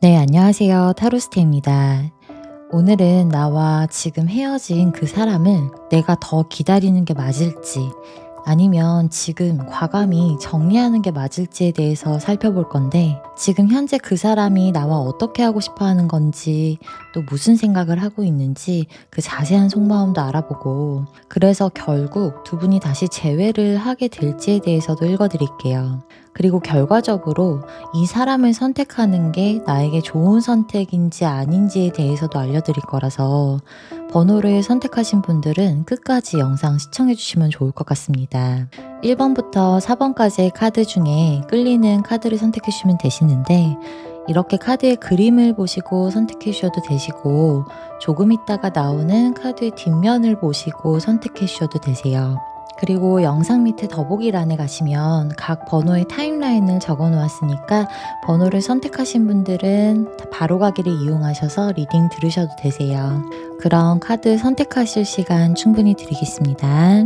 네, 안녕하세요. 타로스테입니다. 오늘은 나와 지금 헤어진 그 사람을 내가 더 기다리는 게 맞을지, 아니면 지금 과감히 정리하는 게 맞을지에 대해서 살펴볼 건데, 지금 현재 그 사람이 나와 어떻게 하고 싶어 하는 건지, 또 무슨 생각을 하고 있는지 그 자세한 속마음도 알아보고, 그래서 결국 두 분이 다시 재회를 하게 될지에 대해서도 읽어드릴게요. 그리고 결과적으로 이 사람을 선택하는 게 나에게 좋은 선택인지 아닌지에 대해서도 알려드릴 거라서 번호를 선택하신 분들은 끝까지 영상 시청해 주시면 좋을 것 같습니다. 1번부터 4번까지의 카드 중에 끌리는 카드를 선택해 주시면 되시는데, 이렇게 카드의 그림을 보시고 선택해 주셔도 되시고, 조금 있다가 나오는 카드의 뒷면을 보시고 선택해 주셔도 되세요. 그리고 영상 밑에 더보기란에 가시면 각 번호의 타임라인을 적어 놓았으니까 번호를 선택하신 분들은 바로 가기를 이용하셔서 리딩 들으셔도 되세요. 그럼 카드 선택하실 시간 충분히 드리겠습니다.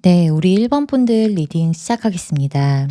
네, 우리 1번 분들 리딩 시작하겠습니다.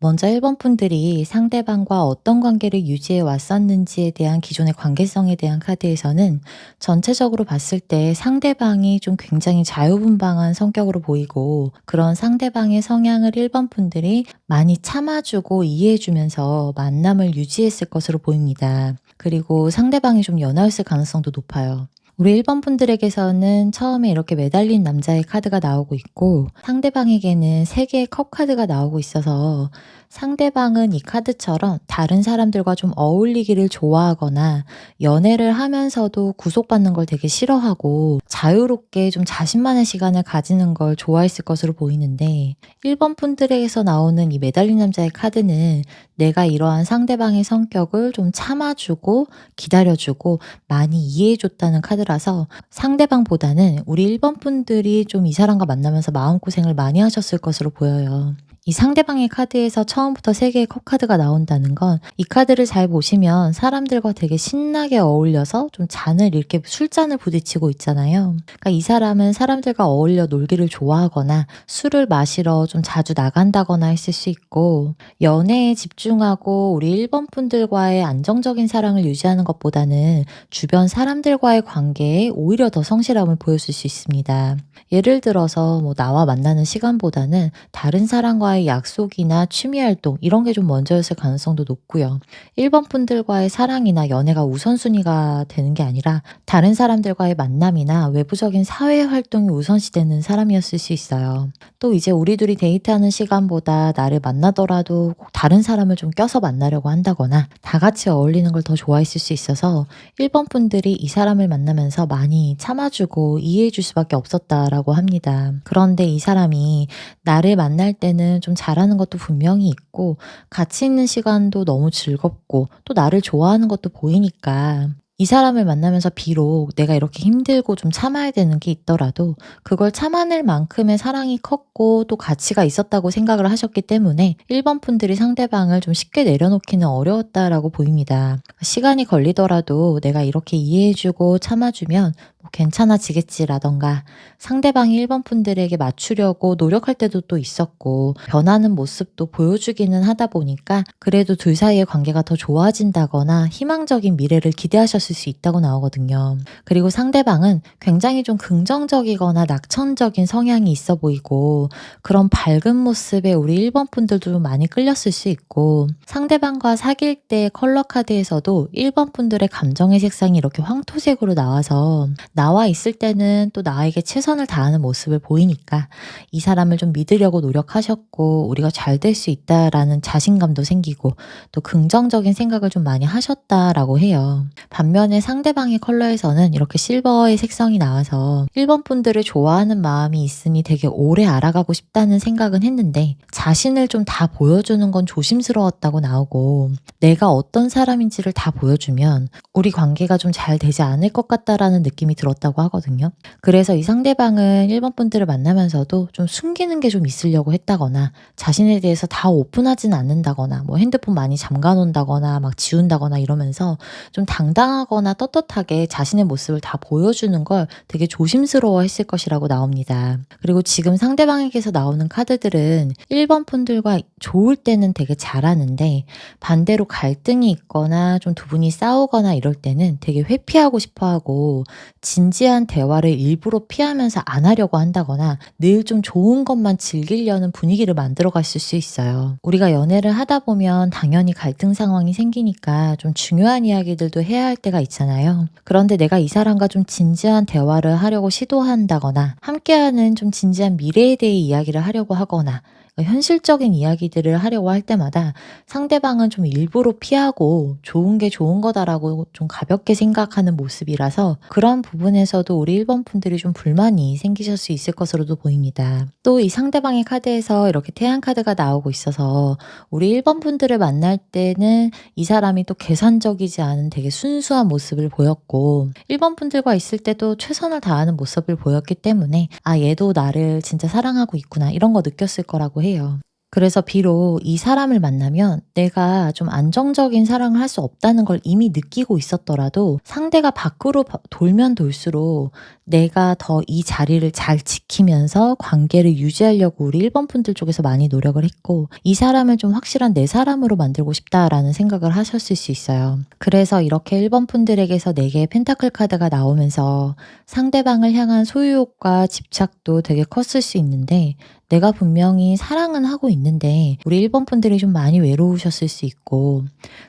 먼저 1번 분들이 상대방과 어떤 관계를 유지해 왔었는지에 대한 기존의 관계성에 대한 카드에서는 전체적으로 봤을 때 상대방이 좀 굉장히 자유분방한 성격으로 보이고, 그런 상대방의 성향을 1번 분들이 많이 참아주고 이해해주면서 만남을 유지했을 것으로 보입니다. 그리고 상대방이 좀 연하였을 가능성도 높아요. 우리 1번 분들에게서는 처음에 이렇게 매달린 남자의 카드가 나오고 있고, 상대방에게는 3개의 컵 카드가 나오고 있어서 상대방은 이 카드처럼 다른 사람들과 좀 어울리기를 좋아하거나 연애를 하면서도 구속받는 걸 되게 싫어하고 자유롭게 좀 자신만의 시간을 가지는 걸 좋아했을 것으로 보이는데, 1번 분들에게서 나오는 이 매달린 남자의 카드는 내가 이러한 상대방의 성격을 좀 참아주고 기다려주고 많이 이해해줬다는 카드라서, 상대방보다는 우리 1번 분들이 좀 이 사람과 만나면서 마음고생을 많이 하셨을 것으로 보여요. 이 상대방의 카드에서 처음부터 3개의 컵 카드가 나온다는 건, 이 카드를 잘 보시면 사람들과 되게 신나게 어울려서 좀 잔을 이렇게 술잔을 부딪히고 있잖아요. 그러니까 이 사람은 사람들과 어울려 놀기를 좋아하거나 술을 마시러 좀 자주 나간다거나 했을 수 있고, 연애에 집중하고 우리 1번 분들과의 안정적인 사랑을 유지하는 것보다는 주변 사람들과의 관계에 오히려 더 성실함을 보였을 수 있습니다. 예를 들어서 나와 만나는 시간보다는 다른 사람과의 약속이나 취미 활동 이런 게 좀 먼저였을 가능성도 높고요. 1번 분들과의 사랑이나 연애가 우선순위가 되는 게 아니라 다른 사람들과의 만남이나 외부적인 사회 활동이 우선시되는 사람이었을 수 있어요. 또 이제 우리 둘이 데이트하는 시간보다 나를 만나더라도 꼭 다른 사람을 좀 껴서 만나려고 한다거나 다 같이 어울리는 걸 더 좋아했을 수 있어서 1번 분들이 이 사람을 만나면서 많이 참아주고 이해해줄 수밖에 없었다라고 합니다. 그런데 이 사람이 나를 만날 때는 좀 잘하는 것도 분명히 있고, 같이 있는 시간도 너무 즐겁고, 또 나를 좋아하는 것도 보이니까 이 사람을 만나면서 비록 내가 이렇게 힘들고 좀 참아야 되는 게 있더라도 그걸 참아낼 만큼의 사랑이 컸고 또 가치가 있었다고 생각을 하셨기 때문에 1번 분들이 상대방을 좀 쉽게 내려놓기는 어려웠다라고 보입니다. 시간이 걸리더라도 내가 이렇게 이해해주고 참아주면 뭐 괜찮아지겠지라던가 상대방이 1번 분들에게 맞추려고 노력할 때도 또 있었고 변하는 모습도 보여주기는 하다 보니까 그래도 둘 사이의 관계가 더 좋아진다거나 희망적인 미래를 기대하셨을 수 있다고 나오거든요. 그리고 상대방은 굉장히 좀 긍정적이거나 낙천적인 성향이 있어 보이고 그런 밝은 모습에 우리 1번 분들도 좀 많이 끌렸을 수 있고 상대방과 사귈 때 컬러 카드에서도 1번 분들의 감정의 색상이 이렇게 황토색으로 나와서 나와 있을 때는 또 나에게 최선을 다하는 모습을 보이니까 이 사람을 좀 믿으려고 노력하셨고 우리가 잘 될 수 있다라는 자신감도 생기고 또 긍정적인 생각을 좀 많이 하셨다라고 해요. 반면에 상대방의 컬러에서는 이렇게 실버의 색상이 나와서 1번 분들을 좋아하는 마음이 있으니 되게 오래 알아가고 싶다는 생각은 했는데 자신을 좀 다 보여주는 건 조심스러웠다고 나오고 내가 어떤 사람인지를 다 보여주면 우리 관계가 좀 잘 되지 않을 것 같다라는 느낌이 들었다고 하거든요. 그래서 이 상대방은 1번 분들을 만나면서도 좀 숨기는 게 좀 있으려고 했다거나 자신에 대해서 다 오픈하진 않는다거나 뭐 핸드폰 많이 잠가 놓는다거나 막 지운다거나 이러면서 좀 당당하거나 떳떳하게 자신의 모습을 다 보여주는 걸 되게 조심스러워 했을 것이라고 나옵니다. 그리고 지금 상대방에게서 나오는 카드들은 1번 분들과 좋을 때는 되게 잘하는데 반대로 갈등이 있거나 좀 두 분이 싸우거나 이럴 때는 되게 회피하고 싶어 하고 진지한 대화를 일부러 피하면서 안 하려고 한다거나 늘 좀 좋은 것만 즐기려는 분위기를 만들어 갔을 수 있어요. 우리가 연애를 하다 보면 당연히 갈등 상황이 생기니까 좀 중요한 이야기들도 해야 할 때가 있잖아요. 그런데 내가 이 사람과 좀 진지한 대화를 하려고 시도한다거나 함께하는 좀 진지한 미래에 대해 이야기를 하려고 하거나 현실적인 이야기들을 하려고 할 때마다 상대방은 좀 일부러 피하고 좋은 게 좋은 거다라고 좀 가볍게 생각하는 모습이라서 그런 부분에서도 우리 1번 분들이 좀 불만이 생기실 수 있을 것으로도 보입니다. 또 이 상대방의 카드에서 이렇게 태양 카드가 나오고 있어서 우리 1번 분들을 만날 때는 이 사람이 또 계산적이지 않은 되게 순수한 모습을 보였고 1번 분들과 있을 때도 최선을 다하는 모습을 보였기 때문에 아 얘도 나를 진짜 사랑하고 있구나 이런 거 느꼈을 거라고 해요. 그래서 비록 이 사람을 만나면 내가 좀 안정적인 사랑을 할 수 없다는 걸 이미 느끼고 있었더라도 상대가 밖으로 돌면 돌수록 내가 더 이 자리를 잘 지키면서 관계를 유지하려고 우리 1번 분들 쪽에서 많이 노력을 했고 이 사람을 좀 확실한 내 사람으로 만들고 싶다라는 생각을 하셨을 수 있어요. 그래서 이렇게 1번 분들에게서 4개의 펜타클 카드가 나오면서 상대방을 향한 소유욕과 집착도 되게 컸을 수 있는데 내가 분명히 사랑은 하고 있는데 우리 1번 분들이 좀 많이 외로우셨을 수 있고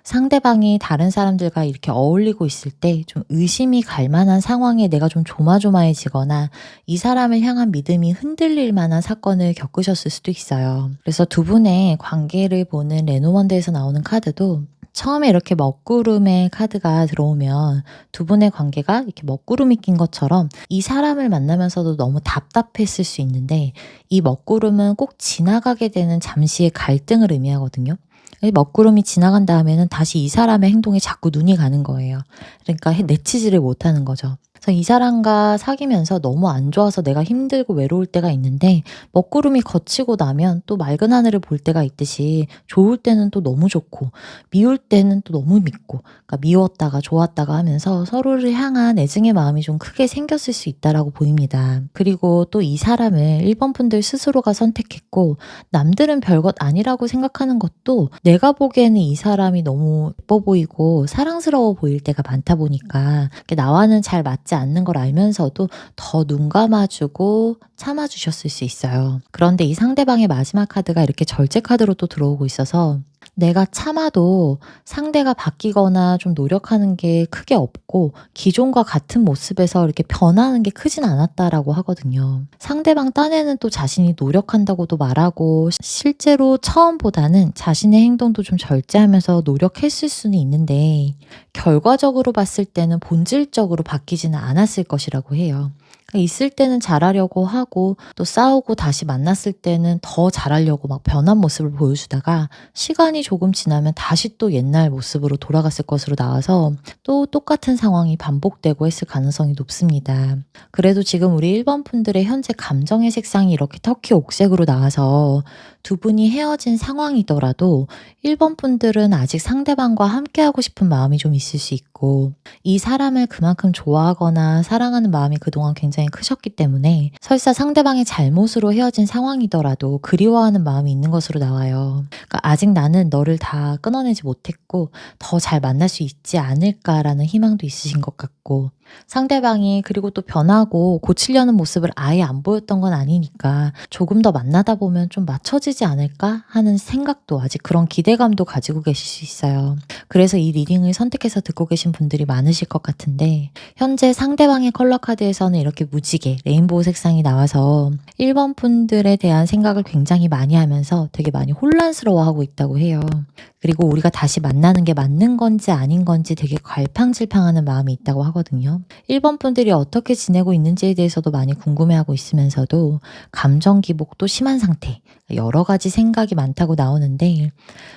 상대방이 다른 사람들과 이렇게 어울리고 있을 때 좀 의심이 갈 만한 상황에 내가 좀 조마조마해지거나 이 사람을 향한 믿음이 흔들릴 만한 사건을 겪으셨을 수도 있어요. 그래서 두 분의 관계를 보는 레노먼드에서 나오는 카드도 처음에 이렇게 먹구름의 카드가 들어오면 두 분의 관계가 이렇게 먹구름이 낀 것처럼 이 사람을 만나면서도 너무 답답했을 수 있는데 이 먹구름은 꼭 지나가게 되는 잠시의 갈등을 의미하거든요. 이 먹구름이 지나간 다음에는 다시 이 사람의 행동에 자꾸 눈이 가는 거예요. 그러니까 내치지를 못하는 거죠. 그래서 이 사람과 사귀면서 너무 안 좋아서 내가 힘들고 외로울 때가 있는데 먹구름이 거치고 나면 또 맑은 하늘을 볼 때가 있듯이 좋을 때는 또 너무 좋고 미울 때는 또 너무 밉고 그러니까 미웠다가 좋았다가 하면서 서로를 향한 애증의 마음이 좀 크게 생겼을 수 있다라고 보입니다. 그리고 또 이 사람을 1번 분들 스스로가 선택했고 남들은 별것 아니라고 생각하는 것도 내가 보기에는 이 사람이 너무 예뻐 보이고 사랑스러워 보일 때가 많다 보니까 나와는 잘 맞지 않는 걸 알면서도 더 눈 감아주고 참아주셨을 수 있어요. 그런데 이 상대방의 마지막 카드가 이렇게 절제 카드로 또 들어오고 있어서 내가 참아도 상대가 바뀌거나 좀 노력하는 게 크게 없고 기존과 같은 모습에서 이렇게 변하는 게 크진 않았다라고 하거든요. 상대방 딴에는 또 자신이 노력한다고도 말하고 실제로 처음보다는 자신의 행동도 좀 절제하면서 노력했을 수는 있는데 결과적으로 봤을 때는 본질적으로 바뀌지는 않았을 것이라고 해요. 있을 때는 잘하려고 하고 또 싸우고 다시 만났을 때는 더 잘하려고 막 변한 모습을 보여주다가 시간이 조금 지나면 다시 또 옛날 모습으로 돌아갔을 것으로 나와서 또 똑같은 상황이 반복되고 했을 가능성이 높습니다. 그래도 지금 우리 1번 분들의 현재 감정의 색상이 이렇게 터키 옥색으로 나와서 두 분이 헤어진 상황이더라도 1번 분들은 아직 상대방과 함께하고 싶은 마음이 좀 있을 수 있고, 이 사람을 그만큼 좋아하거나 사랑하는 마음이 그동안 굉장히 크셨기 때문에 설사 상대방의 잘못으로 헤어진 상황이더라도 그리워하는 마음이 있는 것으로 나와요. 그러니까 아직 나는 너를 다 끊어내지 못했고 더 잘 만날 수 있지 않을까라는 희망도 있으신 것 같고, 상대방이 그리고 또 변하고 고치려는 모습을 아예 안 보였던 건 아니니까 조금 더 만나다 보면 좀 맞춰지지 않을까 하는 생각도, 아직 그런 기대감도 가지고 계실 수 있어요. 그래서 이 리딩을 선택해서 듣고 계신 분들이 많으실 것 같은데, 현재 상대방의 컬러 카드에서는 이렇게 무지개, 레인보우 색상이 나와서 1번 분들에 대한 생각을 굉장히 많이 하면서 되게 많이 혼란스러워하고 있다고 해요. 그리고 우리가 다시 만나는 게 맞는 건지 아닌 건지 되게 갈팡질팡하는 마음이 있다고 하거든요. 1번 분들이 어떻게 지내고 있는지에 대해서도 많이 궁금해하고 있으면서도 감정 기복도 심한 상태, 여러 가지 생각이 많다고 나오는데,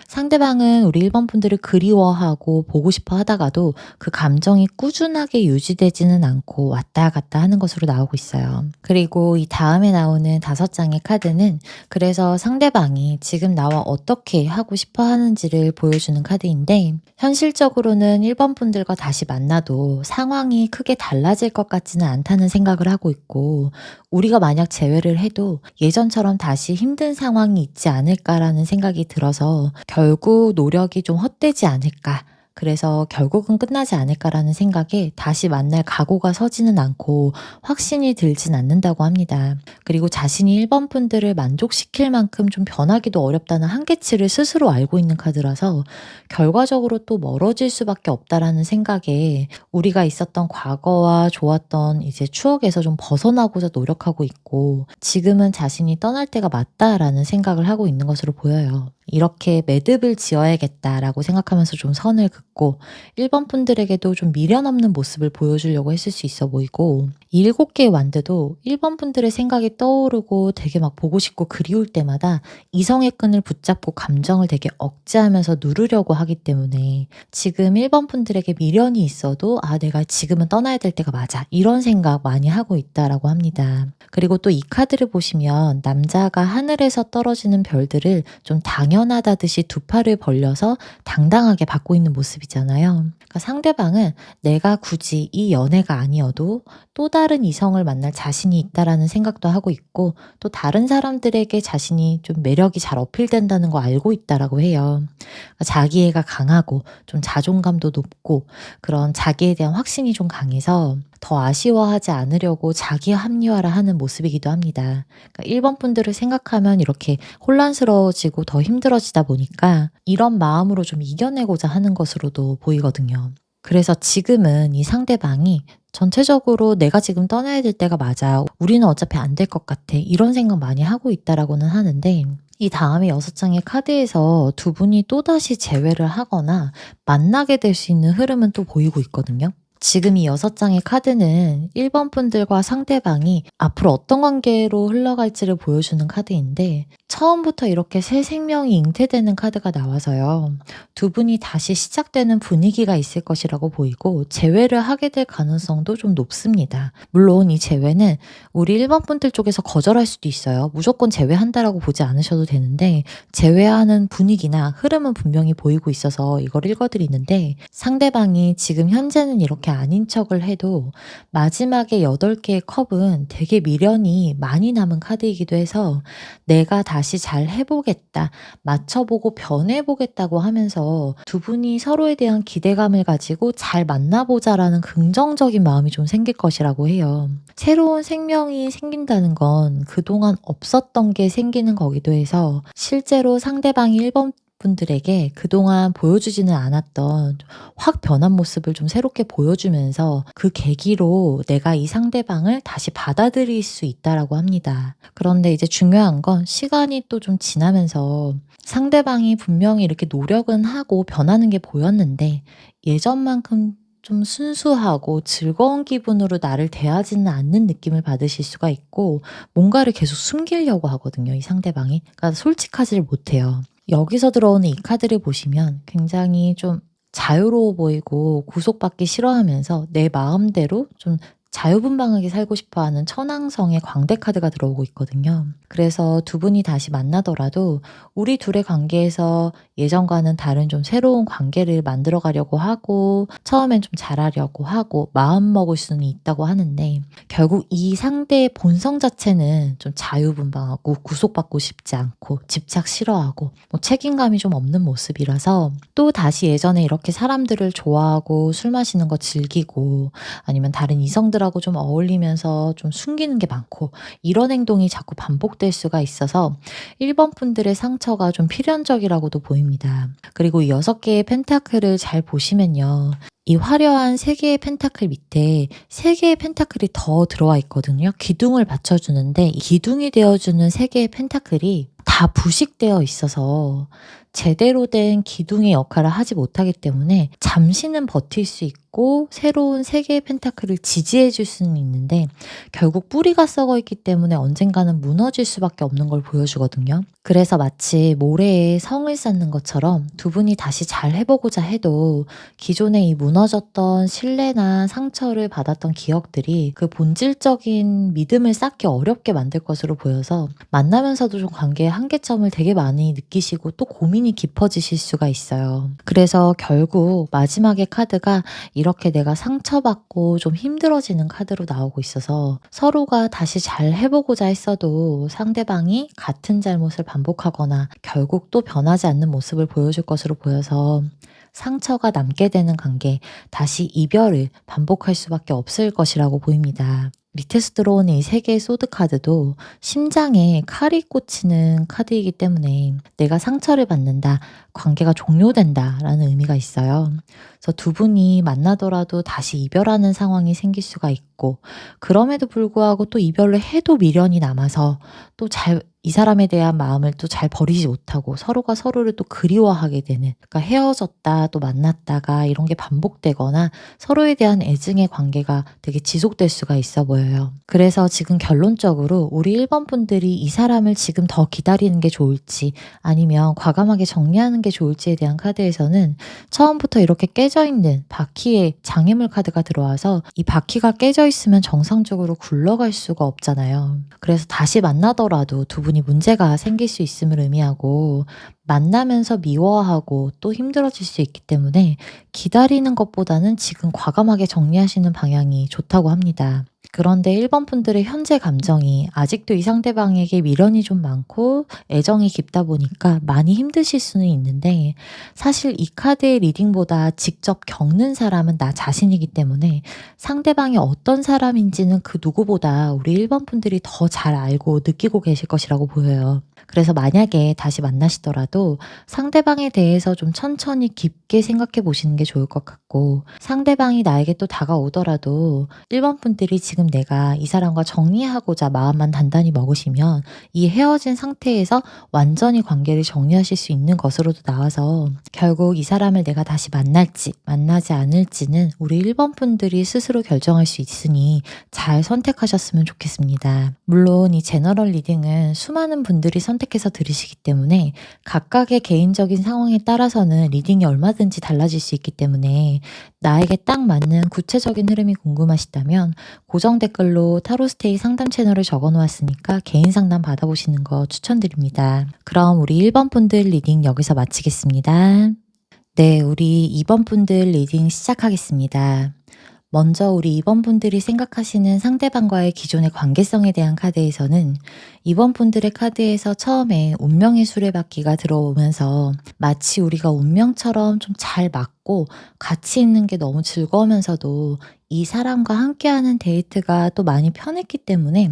상대방은 우리 1번 분들을 그리워하고 보고 싶어 하다가도 그 감정이 꾸준하게 유지되지는 않고 왔다 갔다 하는 것으로 나오고 있어요. 그리고 이 다음에 나오는 5장의 카드는 그래서 상대방이 지금 나와 어떻게 하고 싶어 하는지를 보여주는 카드인데, 현실적으로는 1번 분들과 다시 만나도 상황이 크게 달라질 것 같지는 않다는 생각을 하고 있고, 우리가 만약 재회를 해도 예전처럼 다시 힘든 상황이 있지 않을까라는 생각이 들어서 결국 노력이 좀 헛되지 않을까, 그래서 결국은 끝나지 않을까라는 생각에 다시 만날 각오가 서지는 않고 확신이 들진 않는다고 합니다. 그리고 자신이 1번 분들을 만족시킬 만큼 좀 변하기도 어렵다는 한계치를 스스로 알고 있는 카드라서 결과적으로 또 멀어질 수밖에 없다라는 생각에 우리가 있었던 과거와 좋았던 이제 추억에서 좀 벗어나고자 노력하고 있고, 지금은 자신이 떠날 때가 맞다라는 생각을 하고 있는 것으로 보여요. 이렇게 매듭을 지어야겠다라고 생각하면서 좀 선을 긋고 1번 분들에게도 좀 미련 없는 모습을 보여주려고 했을 수 있어 보이고, 이 7개의 완드도 1번 분들의 생각이 떠오르고 되게 막 보고 싶고 그리울 때마다 이성의 끈을 붙잡고 감정을 되게 억제하면서 누르려고 하기 때문에 지금 1번 분들에게 미련이 있어도 내가 지금은 떠나야 될 때가 맞아, 이런 생각 많이 하고 있다라고 합니다. 그리고 또 이 카드를 보시면 남자가 하늘에서 떨어지는 별들을 좀 당연하다듯이 두 팔을 벌려서 당당하게 받고 있는 모습이잖아요. 그러니까 상대방은 내가 굳이 이 연애가 아니어도 또 다른 이성을 만날 자신이 있다라는 생각도 하고 있고, 또 다른 사람들에게 자신이 좀 매력이 잘 어필된다는 거 알고 있다라고 해요. 그러니까 자기애가 강하고 좀 자존감도 높고 그런 자기에 대한 확신이 좀 강해서 더 아쉬워하지 않으려고 자기 합리화를 하는 모습이기도 합니다. 그러니까 1번 분들을 생각하면 이렇게 혼란스러워지고 더 힘들어지다 보니까 이런 마음으로 좀 이겨내고자 하는 것으로도 보이거든요. 그래서 지금은 이 상대방이 전체적으로 내가 지금 떠나야 될 때가 맞아, 우리는 어차피 안 될 것 같아, 이런 생각 많이 하고 있다라고는 하는데, 이 다음에 6장의 카드에서 두 분이 또다시 재회를 하거나 만나게 될 수 있는 흐름은 또 보이고 있거든요. 지금 이 6장의 카드는 1번 분들과 상대방이 앞으로 어떤 관계로 흘러갈지를 보여주는 카드인데, 처음부터 이렇게 새 생명이 잉태되는 카드가 나와서요. 두 분이 다시 시작되는 분위기가 있을 것이라고 보이고 재회를 하게 될 가능성도 좀 높습니다. 물론 이 재회는 우리 1번 분들 쪽에서 거절할 수도 있어요. 무조건 재회한다라고 보지 않으셔도 되는데, 재회하는 분위기나 흐름은 분명히 보이고 있어서 이걸 읽어드리는데, 상대방이 지금 현재는 이렇게 아닌 척을 해도 마지막에 8개의 컵은 되게 미련이 많이 남은 카드이기도 해서 내가 다시 잘 해보겠다, 맞춰보고 변해보겠다고 하면서 두 분이 서로에 대한 기대감을 가지고 잘 만나보자라는 긍정적인 마음이 좀 생길 것이라고 해요. 새로운 생명이 생긴다는 건 그동안 없었던 게 생기는 거기도 해서 실제로 상대방이 1번 분들에게 그동안 보여주지는 않았던 확 변한 모습을 좀 새롭게 보여주면서 그 계기로 내가 이 상대방을 다시 받아들일 수 있다라고 합니다. 그런데 이제 중요한 건 시간이 또 좀 지나면서 상대방이 분명히 이렇게 노력은 하고 변하는 게 보였는데 예전만큼 좀 순수하고 즐거운 기분으로 나를 대하지는 않는 느낌을 받으실 수가 있고, 뭔가를 계속 숨기려고 하거든요, 이 상대방이. 그러니까 솔직하지를 못해요. 여기서 들어오는 이 카드를 보시면 굉장히 좀 자유로워 보이고 구속받기 싫어하면서 내 마음대로 좀 자유분방하게 살고 싶어하는 천왕성의 광대 카드가 들어오고 있거든요. 그래서 두 분이 다시 만나더라도 우리 둘의 관계에서 예전과는 다른 좀 새로운 관계를 만들어 가려고 하고 처음엔 좀 잘하려고 하고 마음먹을 수는 있다고 하는데 결국 이 상대의 본성 자체는 좀 자유분방하고 구속받고 싶지 않고 집착 싫어하고 뭐 책임감이 좀 없는 모습이라서 또 다시 예전에 이렇게 사람들을 좋아하고 술 마시는 거 즐기고 아니면 다른 이성들하고 좀 어울리면서 좀 숨기는 게 많고 이런 행동이 자꾸 반복될 수가 있어서 1번 분들의 상처가 좀 필연적이라고도 보입니다. 그리고 이 6개의 펜타클을 잘 보시면요. 이 화려한 3개의 펜타클 밑에 3개의 펜타클이 더 들어와 있거든요. 기둥을 받쳐주는데 이 기둥이 되어주는 3개의 펜타클이 다 부식되어 있어서 제대로 된 기둥의 역할을 하지 못하기 때문에 잠시는 버틸 수 있고 새로운 3개의 펜타클을 지지해 줄 수는 있는데 결국 뿌리가 썩어 있기 때문에 언젠가는 무너질 수밖에 없는 걸 보여주거든요. 그래서 마치 모래에 성을 쌓는 것처럼 두 분이 다시 잘 해보고자 해도 기존에 이 무너졌던 신뢰나 상처를 받았던 기억들이 그 본질적인 믿음을 쌓기 어렵게 만들 것으로 보여서 만나면서도 좀 관계의 한계점을 되게 많이 느끼시고 또 고민이 깊어지실 수가 있어요. 그래서 결국 마지막의 카드가 이렇게 내가 상처받고 좀 힘들어지는 카드로 나오고 있어서 서로가 다시 잘 해보고자 했어도 상대방이 같은 잘못을 반복하거나 결국 또 변하지 않는 모습을 보여줄 것으로 보여서 상처가 남게 되는 관계, 다시 이별을 반복할 수밖에 없을 것이라고 보입니다. 밑에서 들어오는 이 3개의 소드 카드도 심장에 칼이 꽂히는 카드이기 때문에 내가 상처를 받는다, 관계가 종료된다 라는 의미가 있어요. 그래서 두 분이 만나더라도 다시 이별하는 상황이 생길 수가 있고 그럼에도 불구하고 또 이별을 해도 미련이 남아서 또 이 사람에 대한 마음을 또 잘 버리지 못하고 서로가 서로를 또 그리워하게 되는, 그러니까 헤어졌다 또 만났다가 이런 게 반복되거나 서로에 대한 애증의 관계가 되게 지속될 수가 있어 보여요. 그래서 지금 결론적으로 우리 1번 분들이 이 사람을 지금 더 기다리는 게 좋을지 아니면 과감하게 정리하는 게 좋을지에 대한 카드에서는 처음부터 이렇게 깨져 있는 바퀴의 장애물 카드가 들어와서 이 바퀴가 깨져 있으면 정상적으로 굴러갈 수가 없잖아요. 그래서 다시 만나더라도 두 분이 문제가 생길 수 있음을 의미하고 만나면서 미워하고 또 힘들어질 수 있기 때문에 기다리는 것보다는 지금 과감하게 정리하시는 방향이 좋다고 합니다. 그런데 1번 분들의 현재 감정이 아직도 이 상대방에게 미련이 좀 많고 애정이 깊다 보니까 많이 힘드실 수는 있는데 사실 이 카드의 리딩보다 직접 겪는 사람은 나 자신이기 때문에 상대방이 어떤 사람인지는 그 누구보다 우리 1번 분들이 더 잘 알고 느끼고 계실 것이라고 보여요. 그래서 만약에 다시 만나시더라도 상대방에 대해서 좀 천천히 깊게 생각해 보시는 게 좋을 것 같고 상대방이 나에게 또 다가오더라도 1번 분들이 지금 내가 이 사람과 정리하고자 마음만 단단히 먹으시면 이 헤어진 상태에서 완전히 관계를 정리하실 수 있는 것으로도 나와서 결국 이 사람을 내가 다시 만날지 만나지 않을지는 우리 1번 분들이 스스로 결정할 수 있으니 잘 선택하셨으면 좋겠습니다. 물론 이 제너럴 리딩은 수많은 분들이 선택해서 들으시기 때문에 각각의 개인적인 상황에 따라서는 리딩이 얼마든지 달라질 수 있기 때문에 나에게 딱 맞는 구체적인 흐름이 궁금하시다면 고정 댓글로 타로스테이 상담 채널을 적어 놓았으니까 개인 상담 받아보시는 거 추천드립니다. 그럼 우리 1번 분들 리딩 여기서 마치겠습니다. 네, 우리 2번 분들 리딩 시작하겠습니다. 먼저 우리 2번 분들이 생각하시는 상대방과의 기존의 관계성에 대한 카드에서는 2번 분들의 카드에서 처음에 운명의 수레바퀴가 들어오면서 마치 우리가 운명처럼 좀 잘 맞고 같이 있는 게 너무 즐거우면서도 이 사람과 함께하는 데이트가 또 많이 편했기 때문에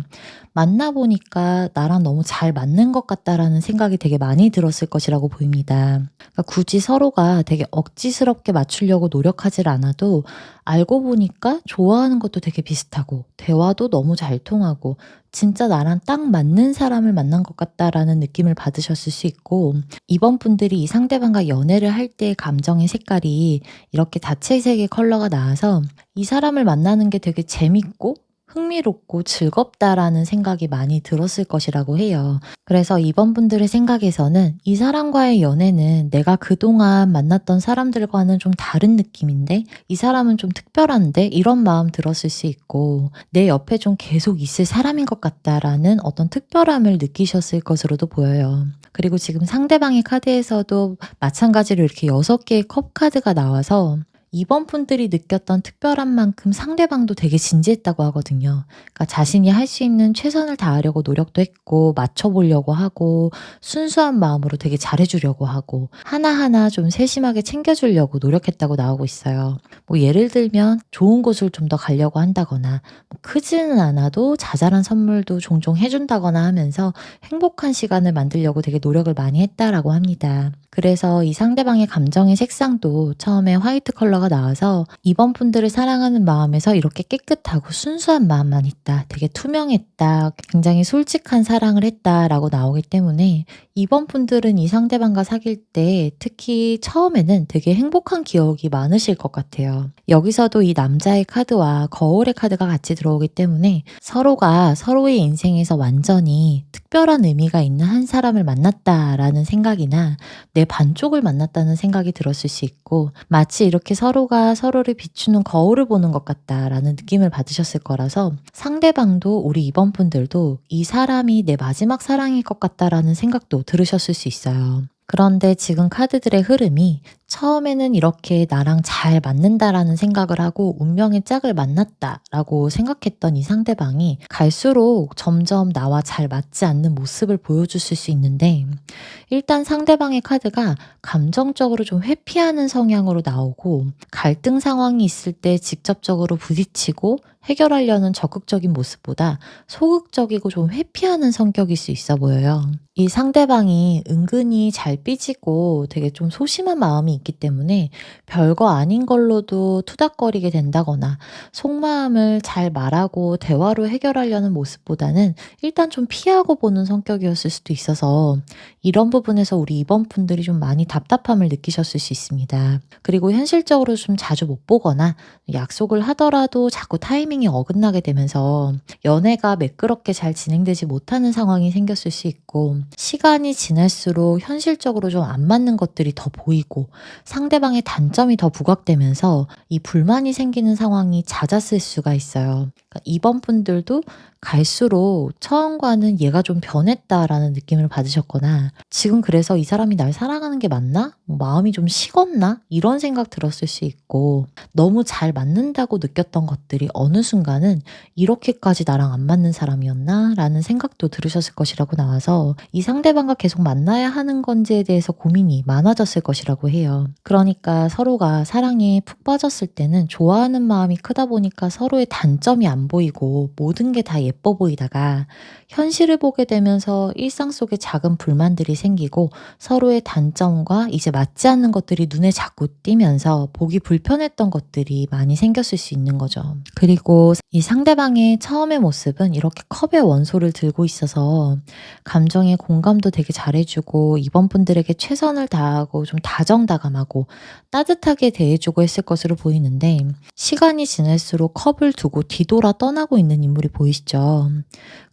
만나보니까 나랑 너무 잘 맞는 것 같다라는 생각이 되게 많이 들었을 것이라고 보입니다. 그러니까 굳이 서로가 되게 억지스럽게 맞추려고 노력하지 않아도 알고 보니까 좋아하는 것도 되게 비슷하고 대화도 너무 잘 통하고 진짜 나랑 딱 맞는 사람을 만난 것 같다라는 느낌을 받으셨을 수 있고 이번 분들이 이 상대방과 연애를 할 때의 감정의 색깔이 이렇게 다채색의 컬러가 나와서 이 사람을 만나는 게 되게 재밌고 흥미롭고 즐겁다라는 생각이 많이 들었을 것이라고 해요. 그래서 이번 분들의 생각에서는 이 사람과의 연애는 내가 그동안 만났던 사람들과는 좀 다른 느낌인데 이 사람은 좀 특별한데 이런 마음 들었을 수 있고 내 옆에 좀 계속 있을 사람인 것 같다라는 어떤 특별함을 느끼셨을 것으로도 보여요. 그리고 지금 상대방의 카드에서도 마찬가지로 이렇게 6개의 컵 카드가 나와서 이번 분들이 느꼈던 특별한 만큼 상대방도 되게 진지했다고 하거든요. 그러니까 자신이 할 수 있는 최선을 다하려고 노력도 했고 맞춰보려고 하고 순수한 마음으로 되게 잘해주려고 하고 하나하나 좀 세심하게 챙겨주려고 노력했다고 나오고 있어요. 뭐 예를 들면 좋은 곳을 좀 더 가려고 한다거나 뭐 크지는 않아도 자잘한 선물도 종종 해준다거나 하면서 행복한 시간을 만들려고 되게 노력을 많이 했다라고 합니다. 그래서 이 상대방의 감정의 색상도 처음에 화이트 컬러가 나와서 이번 분들을 사랑하는 마음에서 이렇게 깨끗하고 순수한 마음만 있다. 되게 투명했다. 굉장히 솔직한 사랑을 했다라고 나오기 때문에 이번 분들은 이 상대방과 사귈 때 특히 처음에는 되게 행복한 기억이 많으실 것 같아요. 여기서도 이 남자의 카드와 거울의 카드가 같이 들어오기 때문에 서로가 서로의 인생에서 완전히 특별한 의미가 있는 한 사람을 만났다라는 생각이나 내 반쪽을 만났다는 생각이 들었을 수 있고 마치 이렇게 서로가 서로를 비추는 거울을 보는 것 같다라는 느낌을 받으셨을 거라서 상대방도 우리 이번 분들도 이 사람이 내 마지막 사랑일 것 같다라는 생각도 들으셨을 수 있어요. 그런데 지금 카드들의 흐름이 처음에는 이렇게 나랑 잘 맞는다라는 생각을 하고 운명의 짝을 만났다라고 생각했던 이 상대방이 갈수록 점점 나와 잘 맞지 않는 모습을 보여주실 수 있는데 일단 상대방의 카드가 감정적으로 좀 회피하는 성향으로 나오고 갈등 상황이 있을 때 직접적으로 부딪히고 해결하려는 적극적인 모습보다 소극적이고 좀 회피하는 성격일 수 있어 보여요. 이 상대방이 은근히 잘 삐지고 되게 좀 소심한 마음이 있기 때문에 별거 아닌 걸로도 투닥거리게 된다거나 속마음을 잘 말하고 대화로 해결하려는 모습보다는 일단 좀 피하고 보는 성격이었을 수도 있어서 이런 부분에서 우리 이번 분들이 좀 많이 답답함을 느끼셨을 수 있습니다. 그리고 현실적으로 좀 자주 못 보거나 약속을 하더라도 자꾸 타이밍이 어긋나게 되면서 연애가 매끄럽게 잘 진행되지 못하는 상황이 생겼을 수 있고 시간이 지날수록 현실적으로 좀 안 맞는 것들이 더 보이고 상대방의 단점이 더 부각되면서 이 불만이 생기는 상황이 잦았을 수가 있어요. 그러니까 이번 분들도 갈수록 처음과는 얘가 좀 변했다라는 느낌을 받으셨거나 지금 그래서 이 사람이 날 사랑하는 게 맞나? 뭐 마음이 좀 식었나? 이런 생각 들었을 수 있고 너무 잘 맞는다고 느꼈던 것들이 어느 순간은 이렇게까지 나랑 안 맞는 사람이었나? 라는 생각도 들으셨을 것이라고 나와서 이 상대방과 계속 만나야 하는 건지에 대해서 고민이 많아졌을 것이라고 해요. 그러니까 서로가 사랑에 푹 빠졌을 때는 좋아하는 마음이 크다 보니까 서로의 단점이 안 보이고 모든 게 다 예뻐 보이다가 현실을 보게 되면서 일상 속에 작은 불만들이 생기고 서로의 단점과 이제 맞지 않는 것들이 눈에 자꾸 띄면서 보기 불편했던 것들이 많이 생겼을 수 있는 거죠. 그리고 이 상대방의 처음의 모습은 이렇게 컵의 원소를 들고 있어서 감정에 공감도 되게 잘해주고 이번 분들에게 최선을 다하고 좀 다정다감하고 따뜻하게 대해주고 했을 것으로 보이는데 시간이 지날수록 컵을 두고 뒤돌아 떠나고 있는 인물이 보이시죠?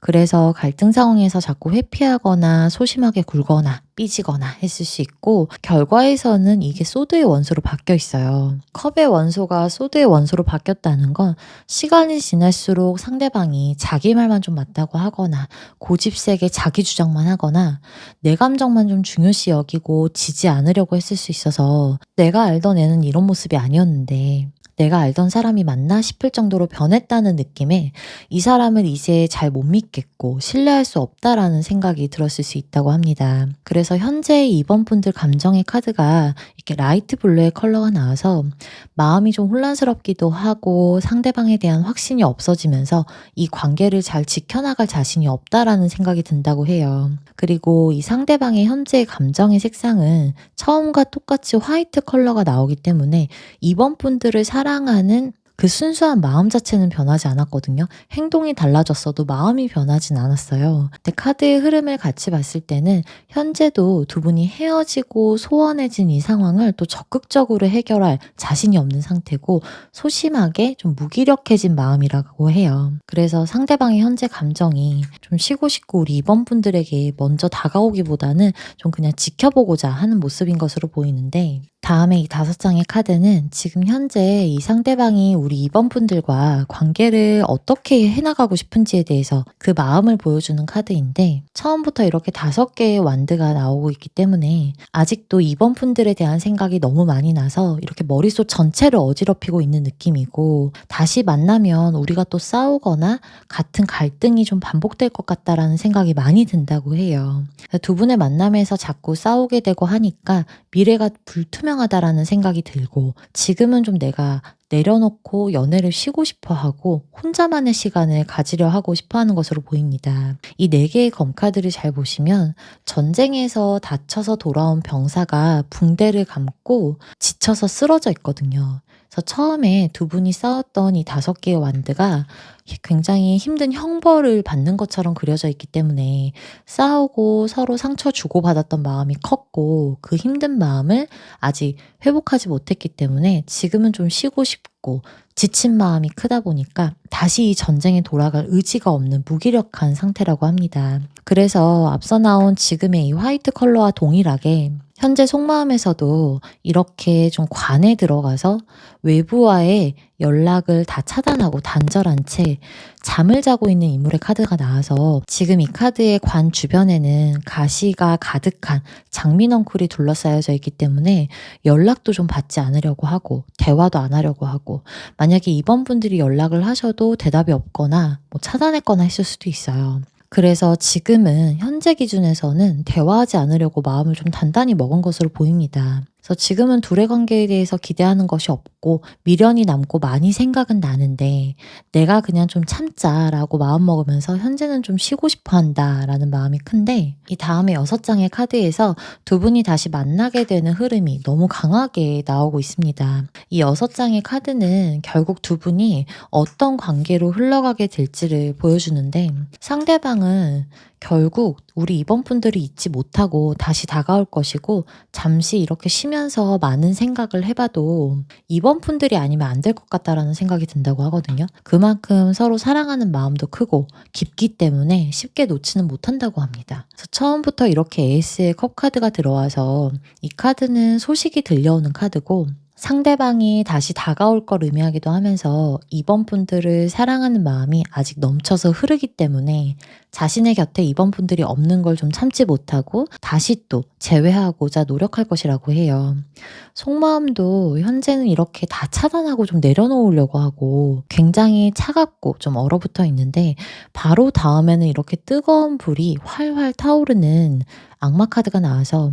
그래서 갈등 상황에서 자꾸 회피하거나 소심하게 굴거나 삐지거나 했을 수 있고 결과에서는 이게 소드의 원소로 바뀌어 있어요. 컵의 원소가 소드의 원소로 바뀌었다는 건 시간이 지날수록 상대방이 자기 말만 좀 맞다고 하거나 고집세게 자기 주장만 하거나 내 감정만 좀 중요시 여기고 지지 않으려고 했을 수 있어서 내가 알던 애는 이런 모습이 아니었는데 내가 알던 사람이 맞나 싶을 정도로 변했다는 느낌에 이 사람을 이제 잘 못 믿겠고 신뢰할 수 없다라는 생각이 들었을 수 있다고 합니다. 그래서 현재 이번 분들 감정의 카드가 이렇게 라이트 블루의 컬러가 나와서 마음이 좀 혼란스럽기도 하고 상대방에 대한 확신이 없어지면서 이 관계를 잘 지켜나갈 자신이 없다라는 생각이 든다고 해요. 그리고 이 상대방의 현재의 감정의 색상은 처음과 똑같이 화이트 컬러가 나오기 때문에 이번 분들을 사랑하는 그 순수한 마음 자체는 변하지 않았거든요. 행동이 달라졌어도 마음이 변하진 않았어요. 근데 카드의 흐름을 같이 봤을 때는 현재도 두 분이 헤어지고 소원해진 이 상황을 또 적극적으로 해결할 자신이 없는 상태고 소심하게 좀 무기력해진 마음이라고 해요. 그래서 상대방의 현재 감정이 좀 쉬고 싶고 우리 2번 분들에게 먼저 다가오기보다는 좀 그냥 지켜보고자 하는 모습인 것으로 보이는데, 다음에 이 5장의 카드는 지금 현재 이 상대방이 우리 2번 분들과 관계를 어떻게 해나가고 싶은지에 대해서 그 마음을 보여주는 카드인데, 처음부터 이렇게 5개의 완드가 나오고 있기 때문에 아직도 2번 분들에 대한 생각이 너무 많이 나서 이렇게 머릿속 전체를 어지럽히고 있는 느낌이고, 다시 만나면 우리가 또 싸우거나 같은 갈등이 좀 반복될 것 같다라는 생각이 많이 든다고 해요. 두 분의 만남에서 자꾸 싸우게 되고 하니까 미래가 불투명하다라는 생각이 들고, 지금은 좀 내가 내려놓고 연애를 쉬고 싶어 하고 혼자만의 시간을 가지려 하고 싶어 하는 것으로 보입니다. 이 4개의 검카드를 잘 보시면 전쟁에서 다쳐서 돌아온 병사가 붕대를 감고 지쳐서 쓰러져 있거든요. 그래서 처음에 두 분이 싸웠던 이 5개의 완드가 굉장히 힘든 형벌을 받는 것처럼 그려져 있기 때문에 싸우고 서로 상처 주고받았던 마음이 컸고, 그 힘든 마음을 아직 회복하지 못했기 때문에 지금은 좀 쉬고 싶고 지친 마음이 크다 보니까 다시 이 전쟁에 돌아갈 의지가 없는 무기력한 상태라고 합니다. 그래서 앞서 나온 지금의 이 화이트 컬러와 동일하게 현재 속마음에서도 이렇게 좀 관에 들어가서 외부와의 연락을 다 차단하고 단절한 채 잠을 자고 있는 인물의 카드가 나와서, 지금 이 카드의 관 주변에는 가시가 가득한 장미넝쿨이 둘러싸여져 있기 때문에 연락도 좀 받지 않으려고 하고 대화도 안 하려고 하고, 만약에 2번 분들이 연락을 하셔도 대답이 없거나 뭐 차단했거나 했을 수도 있어요. 그래서 지금은 현재 기준에서는 대화하지 않으려고 마음을 좀 단단히 먹은 것으로 보입니다. 그래서 지금은 둘의 관계에 대해서 기대하는 것이 없고 미련이 남고 많이 생각은 나는데 내가 그냥 좀 참자라고 마음먹으면서 현재는 좀 쉬고 싶어 한다라는 마음이 큰데, 이 다음에 6장의 카드에서 두 분이 다시 만나게 되는 흐름이 너무 강하게 나오고 있습니다. 이 6장의 카드는 결국 두 분이 어떤 관계로 흘러가게 될지를 보여주는데, 상대방은 결국 우리 2번 분들이 잊지 못하고 다시 다가올 것이고, 잠시 이렇게 쉬면서 많은 생각을 해봐도 2번 분들이 아니면 안 될 것 같다라는 생각이 든다고 하거든요. 그만큼 서로 사랑하는 마음도 크고 깊기 때문에 쉽게 놓지는 못한다고 합니다. 그래서 처음부터 이렇게 에이스의 컵 카드가 들어와서 이 카드는 소식이 들려오는 카드고, 상대방이 다시 다가올 걸 의미하기도 하면서 2번 분들을 사랑하는 마음이 아직 넘쳐서 흐르기 때문에 자신의 곁에 2번 분들이 없는 걸 좀 참지 못하고 다시 또 재회하고자 노력할 것이라고 해요. 속마음도 현재는 이렇게 다 차단하고 좀 내려놓으려고 하고 굉장히 차갑고 좀 얼어붙어 있는데, 바로 다음에는 이렇게 뜨거운 불이 활활 타오르는 악마 카드가 나와서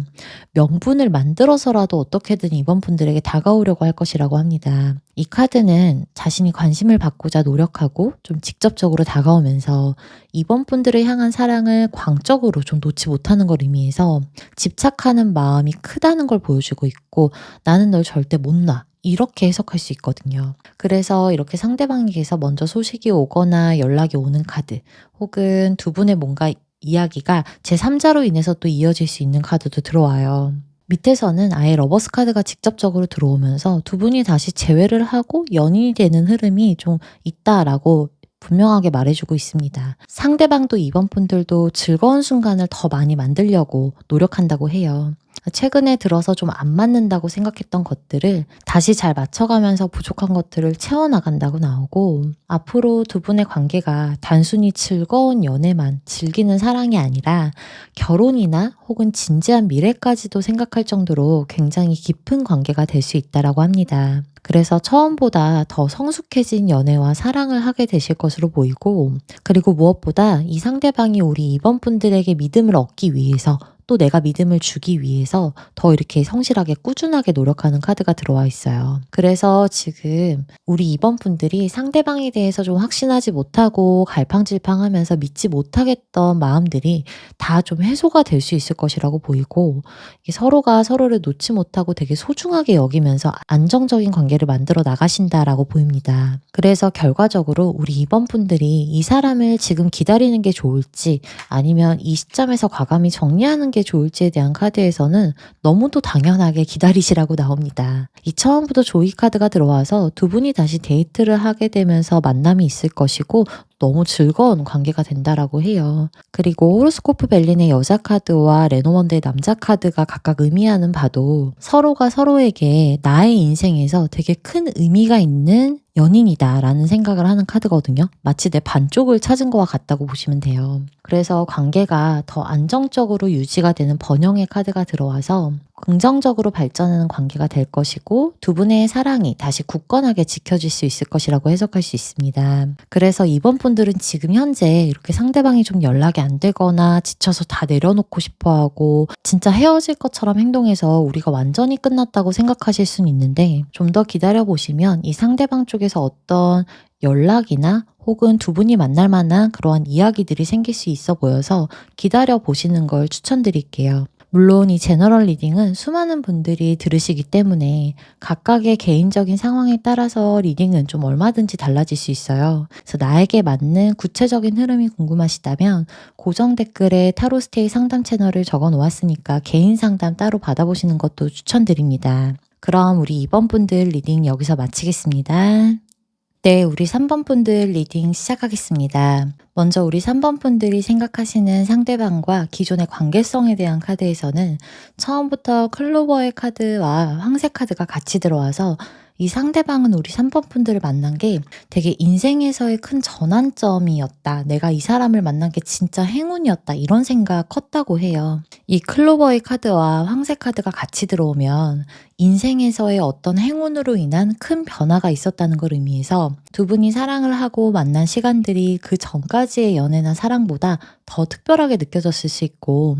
명분을 만들어서라도 어떻게든 2번 분들에게 다가오려고 할 것이라고 합니다. 이 카드는 자신이 관심을 받고자 노력하고 좀 직접적으로 다가오면서 2번 분들을 향한 사랑을 광적으로 좀 놓지 못하는 걸 의미해서 집착하는 마음이 크다는 걸 보여주고 있고, 나는 널 절대 못 놔, 이렇게 해석할 수 있거든요. 그래서 이렇게 상대방에게서 먼저 소식이 오거나 연락이 오는 카드, 혹은 두 분의 뭔가 이야기가 제3자로 인해서 또 이어질 수 있는 카드도 들어와요. 밑에서는 아예 러버스 카드가 직접적으로 들어오면서 두 분이 다시 재회를 하고 연인이 되는 흐름이 좀 있다라고 분명하게 말해주고 있습니다. 상대방도 2번 분들도 즐거운 순간을 더 많이 만들려고 노력한다고 해요. 최근에 들어서 좀 안 맞는다고 생각했던 것들을 다시 잘 맞춰가면서 부족한 것들을 채워나간다고 나오고, 앞으로 두 분의 관계가 단순히 즐거운 연애만 즐기는 사랑이 아니라 결혼이나 혹은 진지한 미래까지도 생각할 정도로 굉장히 깊은 관계가 될 수 있다고 합니다. 그래서 처음보다 더 성숙해진 연애와 사랑을 하게 되실 것으로 보이고, 그리고 무엇보다 이 상대방이 우리 2번 분들에게 믿음을 얻기 위해서 또 내가 믿음을 주기 위해서 더 이렇게 성실하게 꾸준하게 노력하는 카드가 들어와 있어요. 그래서 지금 우리 2번 분들이 상대방에 대해서 좀 확신하지 못하고 갈팡질팡하면서 믿지 못하겠던 마음들이 다 좀 해소가 될 수 있을 것이라고 보이고, 이게 서로가 서로를 놓지 못하고 되게 소중하게 여기면서 안정적인 관계를 만들어 나가신다라고 보입니다. 그래서 결과적으로 우리 2번 분들이 이 사람을 지금 기다리는 게 좋을지 아니면 이 시점에서 과감히 정리하는 게 좋을지에 대한 카드에서는 너무도 당연하게 기다리시라고 나옵니다. 이 처음부터 조이 카드가 들어와서 두 분이 다시 데이트를 하게 되면서 만남이 있을 것이고 너무 즐거운 관계가 된다라고 해요. 그리고 호로스코프 벨린의 여자 카드와 레노먼드의 남자 카드가 각각 의미하는 바도 서로가 서로에게 나의 인생에서 되게 큰 의미가 있는 연인이다 라는 생각을 하는 카드거든요. 마치 내 반쪽을 찾은 것과 같다고 보시면 돼요. 그래서 관계가 더 안정적으로 유지가 되는 번영의 카드가 들어와서 긍정적으로 발전하는 관계가 될 것이고 두 분의 사랑이 다시 굳건하게 지켜질 수 있을 것이라고 해석할 수 있습니다. 그래서 이번 분들은 지금 현재 이렇게 상대방이 좀 연락이 안 되거나 지쳐서 다 내려놓고 싶어하고 진짜 헤어질 것처럼 행동해서 우리가 완전히 끝났다고 생각하실 수는 있는데, 좀 더 기다려보시면 이 상대방 쪽에서 어떤 연락이나 혹은 두 분이 만날 만한 그러한 이야기들이 생길 수 있어 보여서 기다려 보시는 걸 추천드릴게요. 물론 이 제너럴 리딩은 수많은 분들이 들으시기 때문에 각각의 개인적인 상황에 따라서 리딩은 좀 얼마든지 달라질 수 있어요. 그래서 나에게 맞는 구체적인 흐름이 궁금하시다면 고정 댓글에 타로스테이 상담 채널을 적어 놓았으니까 개인 상담 따로 받아보시는 것도 추천드립니다. 그럼 우리 2번 분들 리딩 여기서 마치겠습니다. 네, 우리 3번 분들 리딩 시작하겠습니다. 먼저 우리 3번 분들이 생각하시는 상대방과 기존의 관계성에 대한 카드에서는 처음부터 클로버의 카드와 황새 카드가 같이 들어와서 이 상대방은 우리 3번 분들을 만난 게 되게 인생에서의 큰 전환점이었다. 내가 이 사람을 만난 게 진짜 행운이었다. 이런 생각 컸다고 해요. 이 클로버의 카드와 황새 카드가 같이 들어오면 인생에서의 어떤 행운으로 인한 큰 변화가 있었다는 걸 의미해서 두 분이 사랑을 하고 만난 시간들이 그 전까지의 연애나 사랑보다 더 특별하게 느껴졌을 수 있고,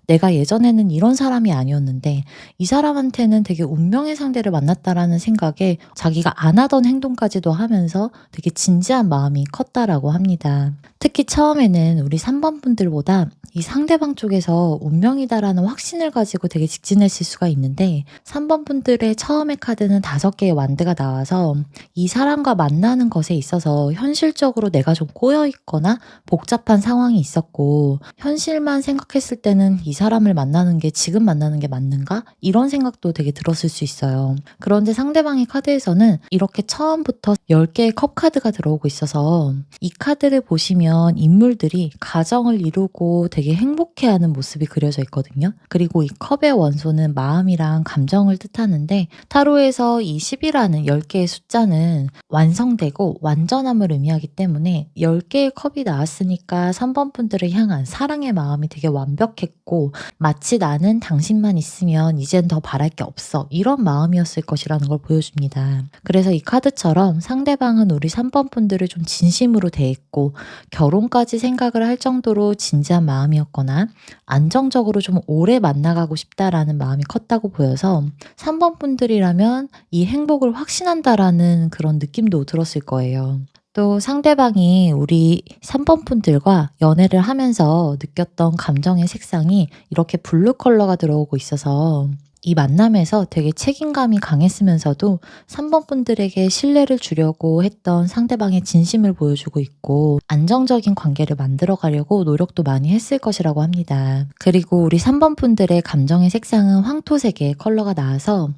내가 예전에는 이런 사람이 아니었는데 이 사람한테는 되게 운명의 상대를 만났다라는 생각에 자기가 안 하던 행동까지도 하면서 되게 진지한 마음이 컸다라고 합니다. 특히 처음에는 우리 3번 분들보다 이 상대방 쪽에서 운명이다라는 확신을 가지고 되게 직진했을 수가 있는데, 3번 분들의 처음의 카드는 5개의 완드가 나와서 이 사람과 만나는 것에 있어서 현실적으로 내가 좀 꼬여 있거나 복잡한 상황이 있었고, 현실만 생각했을 때는 이 사람을 만나는 게 지금 만나는 게 맞는가? 이런 생각도 되게 들었을 수 있어요. 그런데 상대방의 카드에서는 이렇게 처음부터 10개의 컵 카드가 들어오고 있어서 이 카드를 보시면 인물들이 가정을 이루고 되게 행복해하는 모습이 그려져 있거든요. 그리고 이 컵의 원소는 마음이랑 감정을 뜻하는데, 타로에서 이 10이라는 10개의 숫자는 완성되고 완전함을 의미하기 때문에 10개의 컵이 나왔으니까 3번 분들을 향한 사랑의 마음이 되게 완벽했고, 마치 나는 당신만 있으면 이젠 더 바랄 게 없어, 이런 마음이었을 것이라는 걸 보여줍니다. 그래서 이 카드처럼 상대방은 우리 3번 분들을 좀 진심으로 대했고 결혼까지 생각을 할 정도로 진지한 마음이었거나 안정적으로 좀 오래 만나가고 싶다라는 마음이 컸다고 보여서 3번 분들이라면 이 행복을 확신한다라는 그런 느낌도 들었을 거예요. 또 상대방이 우리 3번 분들과 연애를 하면서 느꼈던 감정의 색상이 이렇게 블루 컬러가 들어오고 있어서 이 만남에서 되게 책임감이 강했으면서도 3번 분들에게 신뢰를 주려고 했던 상대방의 진심을 보여주고 있고 안정적인 관계를 만들어 가려고 노력도 많이 했을 것이라고 합니다. 그리고 우리 3번 분들의 감정의 색상은 황토색의 컬러가 나와서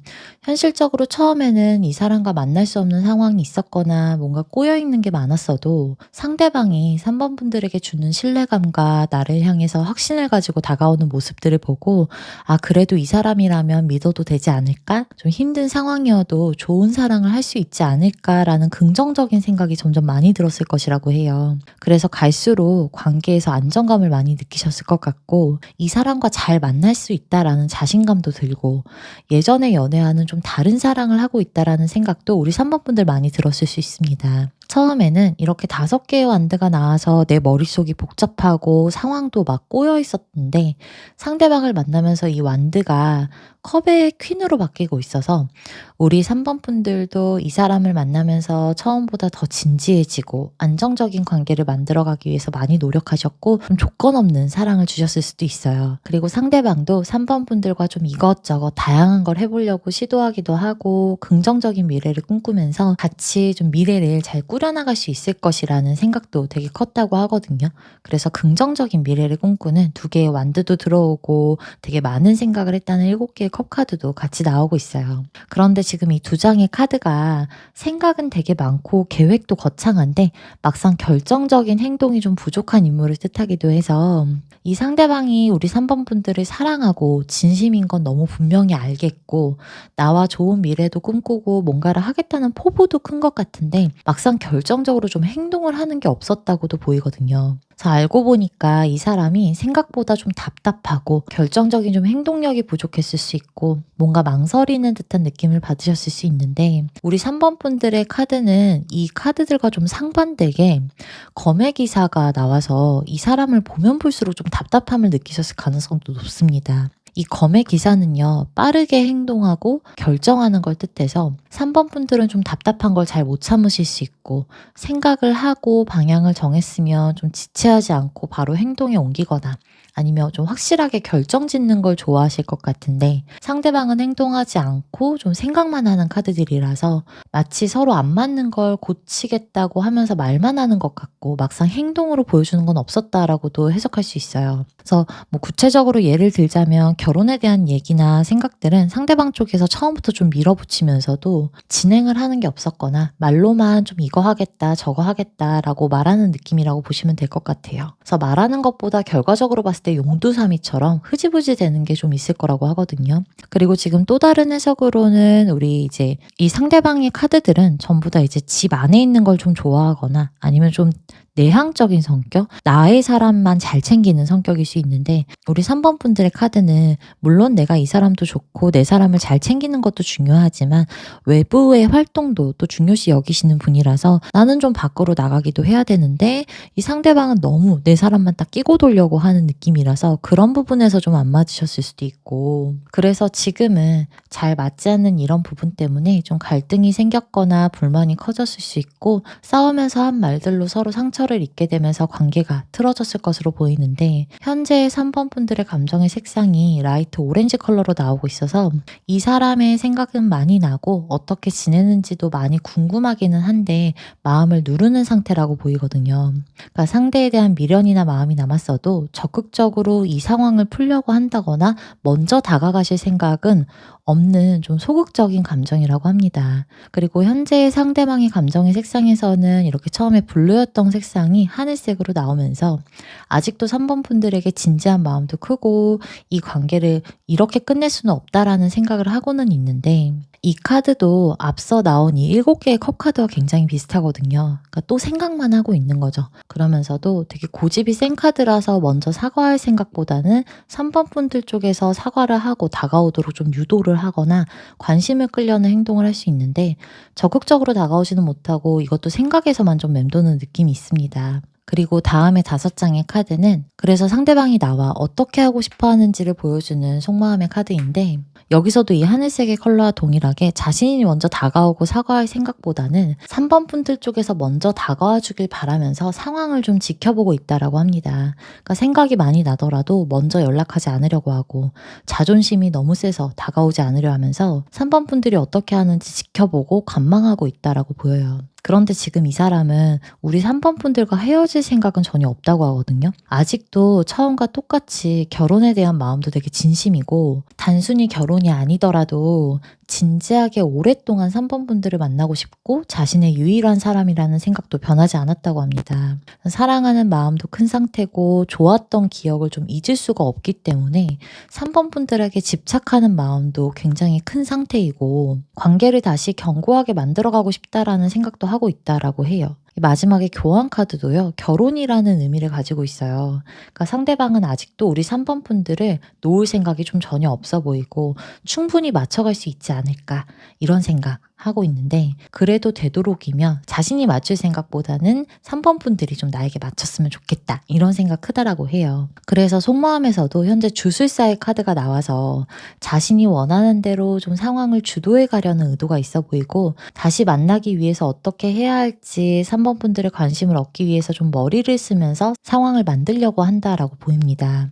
현실적으로 처음에는 이 사람과 만날 수 없는 상황이 있었거나 뭔가 꼬여있는 게 많았어도 상대방이 3번 분들에게 주는 신뢰감과 나를 향해서 확신을 가지고 다가오는 모습들을 보고, 아, 그래도 이 사람이라면 믿어도 되지 않을까? 좀 힘든 상황이어도 좋은 사랑을 할 수 있지 않을까라는 긍정적인 생각이 점점 많이 들었을 것이라고 해요. 그래서 갈수록 관계에서 안정감을 많이 느끼셨을 것 같고, 이 사람과 잘 만날 수 있다라는 자신감도 들고, 예전의 연애와는 좀 다른 사랑을 하고 있다라는 생각도 우리 3번 분들 많이 들었을 수 있습니다. 처음에는 이렇게 5개의 완드가 나와서 내 머릿속이 복잡하고 상황도 막 꼬여 있었는데 상대방을 만나면서 이 완드가 컵의 퀸으로 바뀌고 있어서 우리 3번 분들도 이 사람을 만나면서 처음보다 더 진지해지고 안정적인 관계를 만들어가기 위해서 많이 노력하셨고 좀 조건 없는 사랑을 주셨을 수도 있어요. 그리고 상대방도 3번 분들과 좀 이것저것 다양한 걸 해보려고 시도하기도 하고 긍정적인 미래를 꿈꾸면서 같이 좀 미래를 잘 꾸려나갈 수 있을 것이라는 생각도 되게 컸다고 하거든요. 그래서 긍정적인 미래를 꿈꾸는 2개의 완드도 들어오고 되게 많은 생각을 했다는 7개의 컵 카드도 같이 나오고 있어요. 그런데 지금 이 2장의 카드가 생각은 되게 많고 계획도 거창한데 막상 결정적인 행동이 좀 부족한 인물을 뜻하기도 해서 이 상대방이 우리 3번 분들을 사랑하고 진심인 건 너무 분명히 알겠고 나와 좋은 미래도 꿈꾸고 뭔가를 하겠다는 포부도 큰 것 같은데 막상 결정적으로 좀 행동을 하는 게 없었다고도 보이거든요. 그래서 알고 보니까 이 사람이 생각보다 좀 답답하고 결정적인 좀 행동력이 부족했을 수 있고 뭔가 망설이는 듯한 느낌을 받으셨을 수 있는데 우리 3번 분들의 카드는 이 카드들과 좀 상반되게 검의 기사가 나와서 이 사람을 보면 볼수록 좀 답답함을 느끼셨을 가능성도 높습니다. 이 검의 기사는요, 빠르게 행동하고 결정하는 걸 뜻해서 3번 분들은 좀 답답한 걸 잘 못 참으실 수 있고 생각을 하고 방향을 정했으면 좀 지체하지 않고 바로 행동에 옮기거나 아니면 좀 확실하게 결정 짓는 걸 좋아하실 것 같은데 상대방은 행동하지 않고 좀 생각만 하는 카드들이라서 마치 서로 안 맞는 걸 고치겠다고 하면서 말만 하는 것 같고 막상 행동으로 보여주는 건 없었다라고도 해석할 수 있어요. 그래서 뭐 구체적으로 예를 들자면 결혼에 대한 얘기나 생각들은 상대방 쪽에서 처음부터 좀 밀어붙이면서도 진행을 하는 게 없었거나 말로만 좀 이거 하겠다 저거 하겠다라고 말하는 느낌이라고 보시면 될 것 같아요. 그래서 말하는 것보다 결과적으로 봤을 때 용두사미처럼 흐지부지 되는 게 좀 있을 거라고 하거든요. 그리고 지금 또 다른 해석으로는 우리 이제 이 상대방의 카드들은 전부 다 이제 집 안에 있는 걸 좀 좋아하거나 아니면 좀 내향적인 성격, 나의 사람만 잘 챙기는 성격일 수 있는데 우리 3번 분들의 카드는 물론 내가 이 사람도 좋고 내 사람을 잘 챙기는 것도 중요하지만 외부의 활동도 또 중요시 여기시는 분이라서 나는 좀 밖으로 나가기도 해야 되는데 이 상대방은 너무 내 사람만 딱 끼고 돌려고 하는 느낌이라서 그런 부분에서 좀 안 맞으셨을 수도 있고 그래서 지금은 잘 맞지 않는 이런 부분 때문에 좀 갈등이 생겼거나 불만이 커졌을 수 있고 싸우면서 한 말들로 서로 상처를 입게 되면서 관계가 틀어졌을 것으로 보이는데 현재 3번 분들의 감정의 색상이 라이트 오렌지 컬러로 나오고 있어서 이 사람의 생각은 많이 나고 어떻게 지내는지도 많이 궁금하기는 한데 마음을 누르는 상태라고 보이거든요. 그러니까 상대에 대한 미련이나 마음이 남았어도 적극적으로 이 상황을 풀려고 한다거나 먼저 다가가실 생각은 없는 좀 소극적인 감정이라고 합니다. 그리고 현재 상대방의 감정의 색상에서는 이렇게 처음에 블루였던 색상이 하늘색으로 나오면서 아직도 3번 분들에게 진지한 마음도 크고 이 관계를 이렇게 끝낼 수는 없다라는 생각을 하고는 있는데 이 카드도 앞서 나온 이 7개의 컵 카드와 굉장히 비슷하거든요. 그러니까 또 생각만 하고 있는 거죠. 그러면서도 되게 고집이 센 카드라서 먼저 사과할 생각보다는 3번 분들 쪽에서 사과를 하고 다가오도록 좀 유도를 하거나 관심을 끌려는 행동을 할 수 있는데 적극적으로 다가오지는 못하고 이것도 생각에서만 좀 맴도는 느낌이 있습니다. 그리고 다음에 5장의 카드는 그래서 상대방이 나와 어떻게 하고 싶어 하는지를 보여주는 속마음의 카드인데 여기서도 이 하늘색의 컬러와 동일하게 자신이 먼저 다가오고 사과할 생각보다는 3번 분들 쪽에서 먼저 다가와 주길 바라면서 상황을 좀 지켜보고 있다라고 합니다. 그러니까 생각이 많이 나더라도 먼저 연락하지 않으려고 하고 자존심이 너무 세서 다가오지 않으려 하면서 3번 분들이 어떻게 하는지 지켜보고 관망하고 있다라고 보여요. 그런데 지금 이 사람은 우리 3번 분들과 헤어질 생각은 전혀 없다고 하거든요. 아직도 처음과 똑같이 결혼에 대한 마음도 되게 진심이고 단순히 결혼이 아니더라도 진지하게 오랫동안 3번 분들을 만나고 싶고 자신의 유일한 사람이라는 생각도 변하지 않았다고 합니다. 사랑하는 마음도 큰 상태고 좋았던 기억을 좀 잊을 수가 없기 때문에 3번 분들에게 집착하는 마음도 굉장히 큰 상태이고 관계를 다시 견고하게 만들어가고 싶다라는 생각도 하고 있다라고 해요. 마지막에 교환 카드도요, 결혼이라는 의미를 가지고 있어요. 그러니까 상대방은 아직도 우리 3번 분들을 놓을 생각이 좀 전혀 없어 보이고 충분히 맞춰갈 수 있지 않을까 이런 생각하고 있는데, 그래도 되도록이면 자신이 맞출 생각보다는 3번 분들이 좀 나에게 맞췄으면 좋겠다 이런 생각 크다라고 해요. 그래서 속마음에서도 현재 주술사의 카드가 나와서 자신이 원하는 대로 좀 상황을 주도해 가려는 의도가 있어 보이고, 다시 만나기 위해서 어떻게 해야 할지 3번 분들의 관심을 얻기 위해서 좀 머리를 쓰면서 상황을 만들려고 한다라고 보입니다.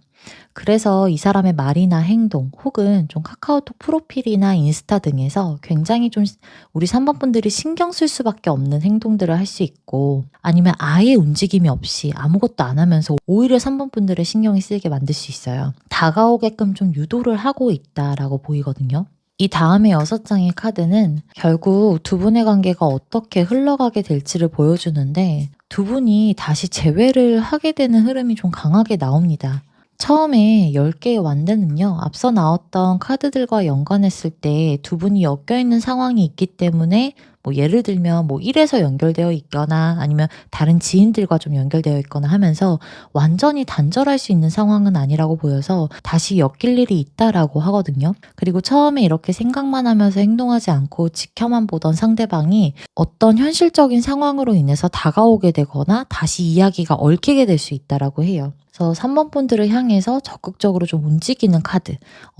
그래서 이 사람의 말이나 행동 혹은 좀 카카오톡 프로필이나 인스타 등에서 굉장히 좀 우리 3번 분들이 신경 쓸 수밖에 없는 행동들을 할 수 있고, 아니면 아예 움직임이 없이 아무것도 안 하면서 오히려 3번 분들의 신경이 쓰이게 만들 수 있어요. 다가오게끔 좀 유도를 하고 있다라고 보이거든요. 이 다음에 6장의 카드는 결국 두 분의 관계가 어떻게 흘러가게 될지를 보여주는데, 두 분이 다시 재회를 하게 되는 흐름이 좀 강하게 나옵니다. 처음에 10개의 완드는요, 앞서 나왔던 카드들과 연관했을 때 두 분이 엮여있는 상황이 있기 때문에, 예를 들면 1에서 연결되어 있거나 아니면 다른 지인들과 좀 연결되어 있거나 하면서 완전히 단절할 수 있는 상황은 아니라고 보여서 다시 엮일 일이 있다라고 하거든요. 그리고 처음에 이렇게 생각만 하면서 행동하지 않고 지켜만 보던 상대방이 어떤 현실적인 상황으로 인해서 다가오게 되거나 다시 이야기가 얽히게 될 수 있다라고 해요. 그래서 3번 분들을 향해서 적극적으로 좀 움직이는 카드,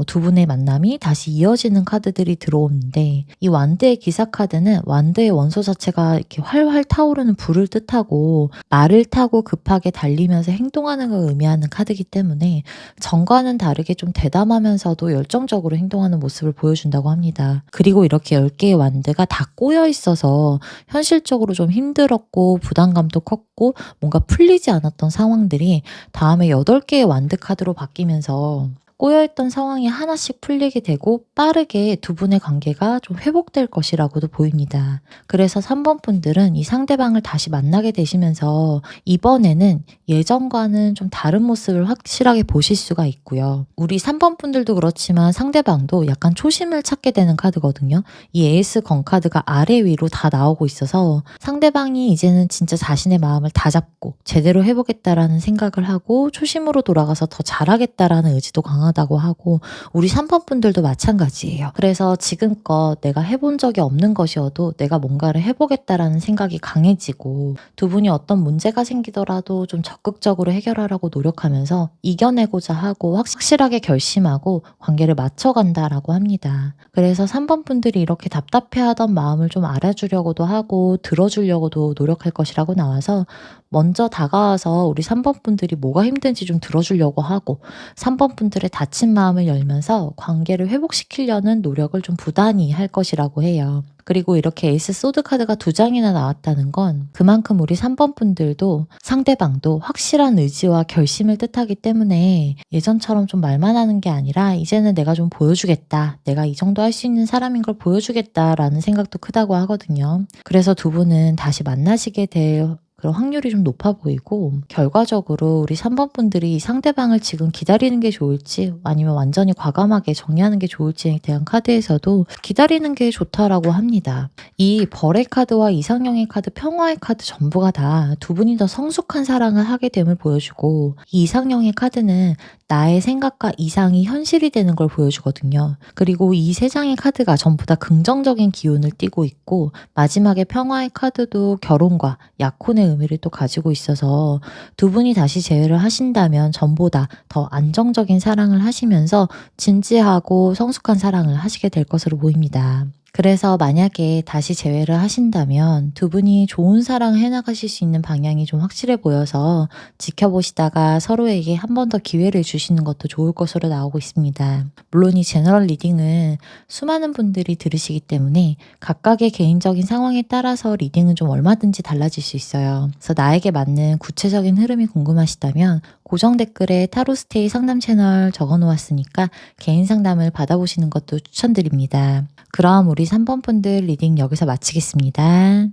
두 분의 만남이 다시 이어지는 카드들이 들어오는데, 이 완드의 기사 카드는 완드의 원소 자체가 이렇게 활활 타오르는 불을 뜻하고 말을 타고 급하게 달리면서 행동하는 걸 의미하는 카드이기 때문에 전과는 다르게 좀 대담하면서도 열정적으로 행동하는 모습을 보여준다고 합니다. 그리고 이렇게 10개의 완드가 다 꼬여 있어서 현실적으로 좀 힘들었고 부담감도 컸고 뭔가 풀리지 않았던 상황들이 다음에 8개의 완드 카드로 바뀌면서 꼬여있던 상황이 하나씩 풀리게 되고 빠르게 두 분의 관계가 좀 회복될 것이라고도 보입니다. 그래서 3번 분들은 이 상대방을 다시 만나게 되시면서 이번에는 예전과는 좀 다른 모습을 확실하게 보실 수가 있고요. 우리 3번 분들도 그렇지만 상대방도 약간 초심을 찾게 되는 카드거든요. 이 에이스 건 카드가 아래 위로 다 나오고 있어서 상대방이 이제는 진짜 자신의 마음을 다 잡고 제대로 해보겠다라는 생각을 하고 초심으로 돌아가서 더 잘하겠다라는 의지도 강하다고 하고, 우리 3번 분들도 마찬가지예요. 그래서 지금껏 내가 해본 적이 없는 것이어도 내가 뭔가를 해보겠다라는 생각이 강해지고, 두 분이 어떤 문제가 생기더라도 좀 적극적으로 해결하려고 노력하면서 이겨내고자 하고 확실하게 결심하고 관계를 맞춰간다라고 합니다. 그래서 3번 분들이 이렇게 답답해하던 마음을 좀 알아주려고도 하고 들어주려고도 노력할 것이라고 나와서, 먼저 다가와서 우리 3번 분들이 뭐가 힘든지 좀 들어주려고 하고 3번 분들의 다친 마음을 열면서 관계를 회복시키려는 노력을 좀 부단히 할 것이라고 해요. 그리고 이렇게 에이스 소드 카드가 2장이나 나왔다는 건 그만큼 우리 3번 분들도 상대방도 확실한 의지와 결심을 뜻하기 때문에 예전처럼 좀 말만 하는 게 아니라 이제는 내가 좀 보여주겠다, 내가 이 정도 할 수 있는 사람인 걸 보여주겠다라는 생각도 크다고 하거든요. 그래서 두 분은 다시 만나시게 될 그런 확률이 좀 높아 보이고, 결과적으로 우리 3번 분들이 상대방을 지금 기다리는 게 좋을지 아니면 완전히 과감하게 정리하는 게 좋을지에 대한 카드에서도 기다리는 게 좋다라고 합니다. 이 벌의 카드와 이상형의 카드, 평화의 카드 전부가 다 두 분이 더 성숙한 사랑을 하게 됨을 보여주고, 이 이상형의 카드는 나의 생각과 이상이 현실이 되는 걸 보여주거든요. 그리고 이 3장의 카드가 전부 다 긍정적인 기운을 띠고 있고, 마지막에 평화의 카드도 결혼과 약혼의 의미를 또 가지고 있어서 두 분이 다시 재회를 하신다면 전보다 더 안정적인 사랑을 하시면서 진지하고 성숙한 사랑을 하시게 될 것으로 보입니다. 그래서 만약에 다시 재회를 하신다면 두 분이 좋은 사랑을 해나가실 수 있는 방향이 좀 확실해 보여서 지켜보시다가 서로에게 한 번 더 기회를 주시는 것도 좋을 것으로 나오고 있습니다. 물론 이 제너럴 리딩은 수많은 분들이 들으시기 때문에 각각의 개인적인 상황에 따라서 리딩은 좀 얼마든지 달라질 수 있어요. 그래서 나에게 맞는 구체적인 흐름이 궁금하시다면 고정 댓글에 타로스테이 상담 채널 적어놓았으니까 개인 상담을 받아보시는 것도 추천드립니다. 그럼 우리 3번 분들 리딩 여기서 마치겠습니다.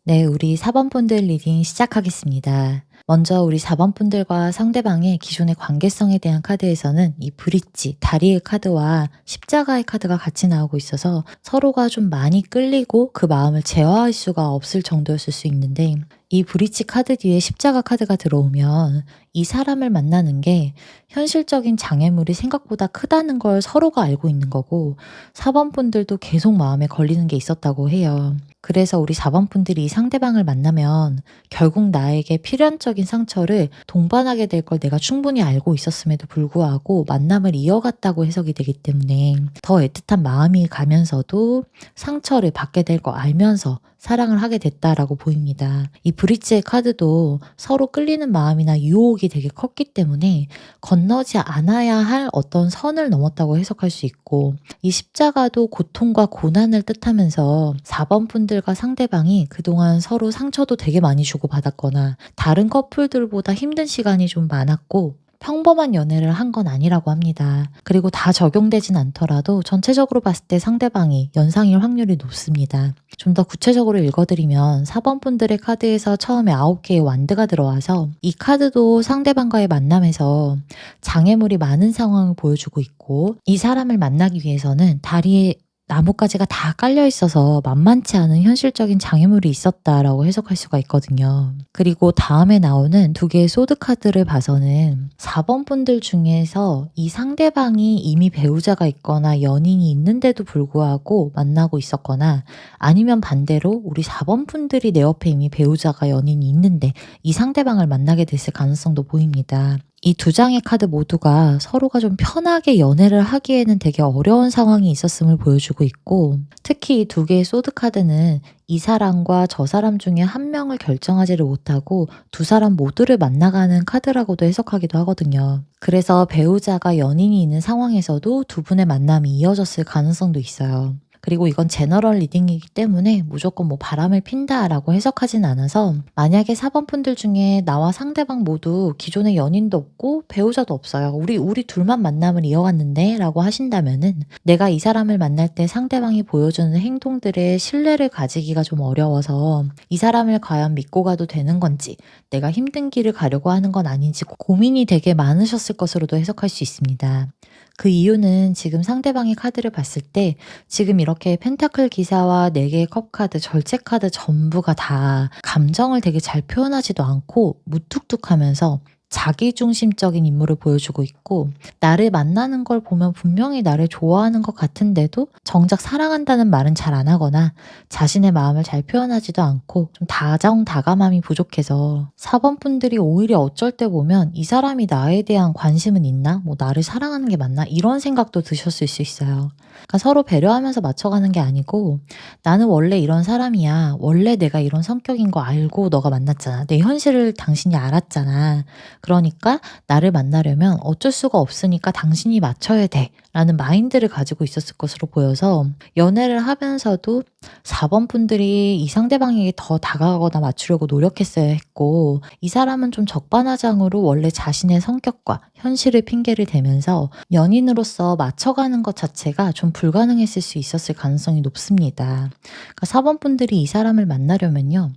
네, 우리 4번 분들 리딩 시작하겠습니다. 먼저 우리 4번 분들과 상대방의 기존의 관계성에 대한 카드에서는 이 브릿지, 다리의 카드와 십자가의 카드가 같이 나오고 있어서 서로가 좀 많이 끌리고 그 마음을 제어할 수가 없을 정도였을 수 있는데, 이 브릿지 카드 뒤에 십자가 카드가 들어오면 이 사람을 만나는 게 현실적인 장애물이 생각보다 크다는 걸 서로가 알고 있는 거고 4번 분들도 계속 마음에 걸리는 게 있었다고 해요. 그래서 우리 4번 분들이 이 상대방을 만나면 결국 나에게 필연적인 상처를 동반하게 될 걸 내가 충분히 알고 있었음에도 불구하고 만남을 이어갔다고 해석이 되기 때문에 더 애틋한 마음이 가면서도 상처를 받게 될 거 알면서 사랑을 하게 됐다라고 보입니다. 이 브릿지의 카드도 서로 끌리는 마음이나 유혹이 되게 컸기 때문에 건너지 않아야 할 어떤 선을 넘었다고 해석할 수 있고 이 십자가도 고통과 고난을 뜻하면서 4번 분들과 상대방이 그동안 서로 상처도 되게 많이 주고받았거나 다른 커플들보다 힘든 시간이 좀 많았고 평범한 연애를 한 건 아니라고 합니다. 그리고 다 적용되진 않더라도 전체적으로 봤을 때 상대방이 연상일 확률이 높습니다. 좀 더 구체적으로 읽어드리면 4번 분들의 카드에서 처음에 9개의 완드가 들어와서 이 카드도 상대방과의 만남에서 장애물이 많은 상황을 보여주고 있고 이 사람을 만나기 위해서는 다리에 나뭇가지가 다 깔려 있어서 만만치 않은 현실적인 장애물이 있었다라고 해석할 수가 있거든요. 그리고 다음에 나오는 2개의 소드 카드를 봐서는 4번 분들 중에서 이 상대방이 이미 배우자가 있거나 연인이 있는데도 불구하고 만나고 있었거나 아니면 반대로 우리 4번 분들이 내 옆에 이미 배우자가 연인이 있는데 이 상대방을 만나게 됐을 가능성도 보입니다. 이 2장의 카드 모두가 서로가 좀 편하게 연애를 하기에는 되게 어려운 상황이 있었음을 보여주고 있고 특히 이 2개의 소드 카드는 이 사람과 저 사람 중에 한 명을 결정하지를 못하고 2사람 모두를 만나가는 카드라고도 해석하기도 하거든요. 그래서 배우자가 연인이 있는 상황에서도 2분의 만남이 이어졌을 가능성도 있어요. 그리고 이건 제너럴 리딩이기 때문에 무조건 뭐 바람을 핀다라고 해석하진 않아서 만약에 4번 분들 중에 나와 상대방 모두 기존에 연인도 없고 배우자도 없어요. 우리 둘만 만남을 이어갔는데 라고 하신다면은 내가 이 사람을 만날 때 상대방이 보여주는 행동들에 신뢰를 가지기가 좀 어려워서 이 사람을 과연 믿고 가도 되는 건지 내가 힘든 길을 가려고 하는 건 아닌지 고민이 되게 많으셨을 것으로도 해석할 수 있습니다. 그 이유는 지금 상대방의 카드를 봤을 때 지금 이렇게 펜타클 기사와 4개의 컵 카드, 절제 카드 전부가 다 감정을 되게 잘 표현하지도 않고 무뚝뚝하면서 자기중심적인 인물을 보여주고 있고 나를 만나는 걸 보면 분명히 나를 좋아하는 것 같은데도 정작 사랑한다는 말은 잘 안 하거나 자신의 마음을 잘 표현하지도 않고 좀 다정다감함이 부족해서 4번 분들이 오히려 어쩔 때 보면 이 사람이 나에 대한 관심은 있나? 뭐 나를 사랑하는 게 맞나? 이런 생각도 드셨을 수 있어요. 그러니까 서로 배려하면서 맞춰가는 게 아니고 나는 원래 이런 사람이야. 원래 내가 이런 성격인 거 알고 너가 만났잖아. 내 현실을 당신이 알았잖아. 그러니까 나를 만나려면 어쩔 수가 없으니까 당신이 맞춰야 돼. 라는 마인드를 가지고 있었을 것으로 보여서 연애를 하면서도 4번 분들이 이 상대방에게 더 다가가거나 맞추려고 노력했어야 했고 이 사람은 좀 적반하장으로 원래 자신의 성격과 현실을 핑계를 대면서 연인으로서 맞춰가는 것 자체가 좀 불가능했을 수 있었을 가능성이 높습니다. 그러니까 4번 분들이 이 사람을 만나려면요.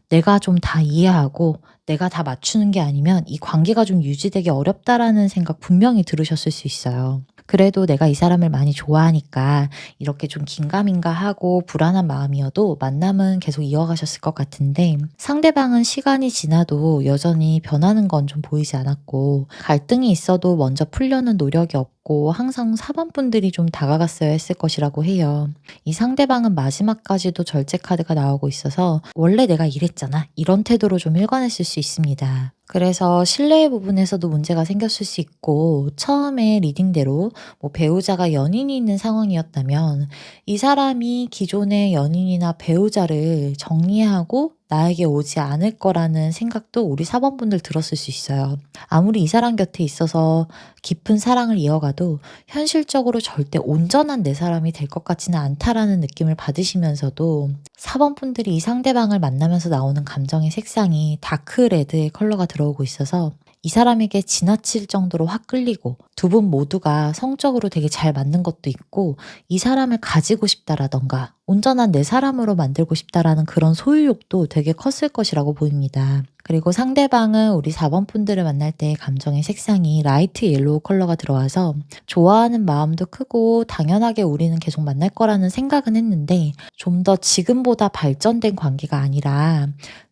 내가 좀 다 이해하고 내가 다 맞추는 게 아니면 이 관계가 좀 유지되기 어렵다라는 생각 분명히 들으셨을 수 있어요. 그래도 내가 이 사람을 많이 좋아하니까 이렇게 좀 긴가민가하고 불안한 마음이어도 만남은 계속 이어가셨을 것 같은데 상대방은 시간이 지나도 여전히 변하는 건 좀 보이지 않았고 갈등이 있어도 먼저 풀려는 노력이 없고 항상 4번 분들이 좀 다가갔어야 했을 것이라고 해요. 이 상대방은 마지막까지도 절제 카드가 나오고 있어서 원래 내가 이랬잖아. 이런 태도로 좀 일관했을 수 있습니다. 그래서 신뢰의 부분에서도 문제가 생겼을 수 있고 처음에 리딩대로 뭐 배우자가 연인이 있는 상황이었다면 이 사람이 기존의 연인이나 배우자를 정리하고 나에게 오지 않을 거라는 생각도 우리 4번 분들 들었을 수 있어요. 아무리 이 사람 곁에 있어서 깊은 사랑을 이어가도 현실적으로 절대 온전한 내 사람이 될 것 같지는 않다라는 느낌을 받으시면서도 4번 분들이 이 상대방을 만나면서 나오는 감정의 색상이 다크레드의 컬러가 들어오고 있어서 이 사람에게 지나칠 정도로 확 끌리고 두 분 모두가 성적으로 되게 잘 맞는 것도 있고 이 사람을 가지고 싶다라던가 온전한 내 사람으로 만들고 싶다라는 그런 소유욕도 되게 컸을 것이라고 보입니다. 그리고 상대방은 우리 4번 분들을 만날 때 감정의 색상이 라이트 옐로우 컬러가 들어와서 좋아하는 마음도 크고 당연하게 우리는 계속 만날 거라는 생각은 했는데 좀 더 지금보다 발전된 관계가 아니라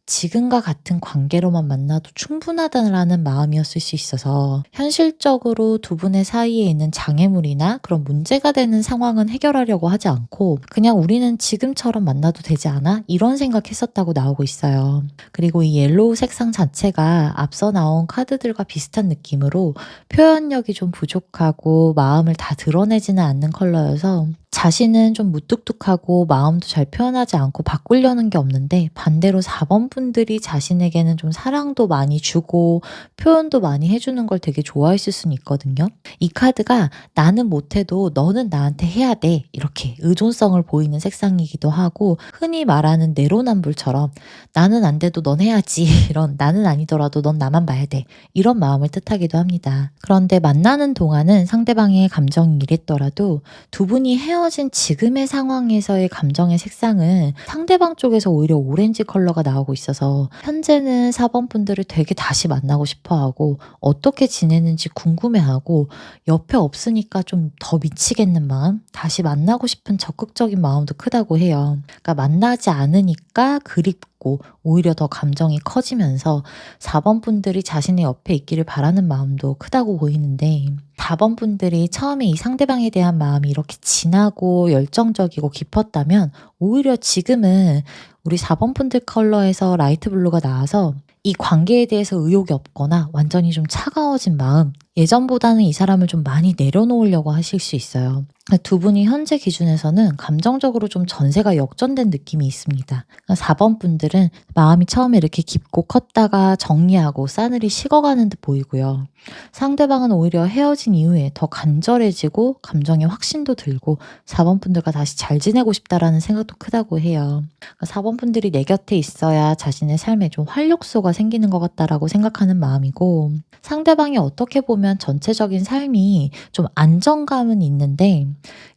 지금과 같은 관계로만 만나도 충분하다라는 마음이었을 수 있어서 현실적으로 두 분의 사이에 있는 장애물이나 그런 문제가 되는 상황은 해결하려고 하지 않고 그냥 우리는 지금처럼 만나도 되지 않아? 이런 생각했었다고 나오고 있어요. 그리고 이 옐로우 색상 자체가 앞서 나온 카드들과 비슷한 느낌으로 표현력이 좀 부족하고 마음을 다 드러내지는 않는 컬러여서 자신은 좀 무뚝뚝하고 마음도 잘 표현하지 않고 바꾸려는 게 없는데 반대로 4번 분들이 자신에게는 좀 사랑도 많이 주고 표현도 많이 해주는 걸 되게 좋아했을 수는 있거든요. 이 카드가 나는 못해도 너는 나한테 해야 돼 이렇게 의존성을 보이는 색상이기도 하고 흔히 말하는 내로남불처럼 나는 안 돼도 넌 해야지 이런 나는 아니더라도 넌 나만 봐야 돼 이런 마음을 뜻하기도 합니다. 그런데 만나는 동안은 상대방의 감정이 이랬더라도 두 분이 헤어진 지금의 상황에서의 감정의 색상은 상대방 쪽에서 오히려 오렌지 컬러가 나오고 있어서 현재는 4번 분들을 되게 다시 만나고 싶어하고 어떻게 지내는지 궁금해하고 옆에 없으니까 좀 더 미치겠는 마음, 다시 만나고 싶은 적극적인 마음도 크다고 해요. 그러니까 만나지 않으니까 그립고 오히려 더 감정이 커지면서 4번 분들이 자신의 옆에 있기를 바라는 마음도 크다고 보이는데 4번 분들이 처음에 이 상대방에 대한 마음이 이렇게 진하고 열정적이고 깊었다면 오히려 지금은 우리 4번 분들 컬러에서 라이트 블루가 나와서 이 관계에 대해서 의욕이 없거나 완전히 좀 차가워진 마음, 예전보다는 이 사람을 좀 많이 내려놓으려고 하실 수 있어요. 두 분이 현재 기준에서는 감정적으로 좀 전세가 역전된 느낌이 있습니다. 4번 분들은 마음이 처음에 이렇게 깊고 컸다가 정리하고 싸늘히 식어가는 듯 보이고요. 상대방은 오히려 헤어진 이후에 더 간절해지고 감정의 확신도 들고 4번 분들과 다시 잘 지내고 싶다라는 생각도 크다고 해요. 4번 분들이 내 곁에 있어야 자신의 삶에 좀 활력소가 생기는 것 같다라고 생각하는 마음이고 상대방이 어떻게 보면 전체적인 삶이 좀 안정감은 있는데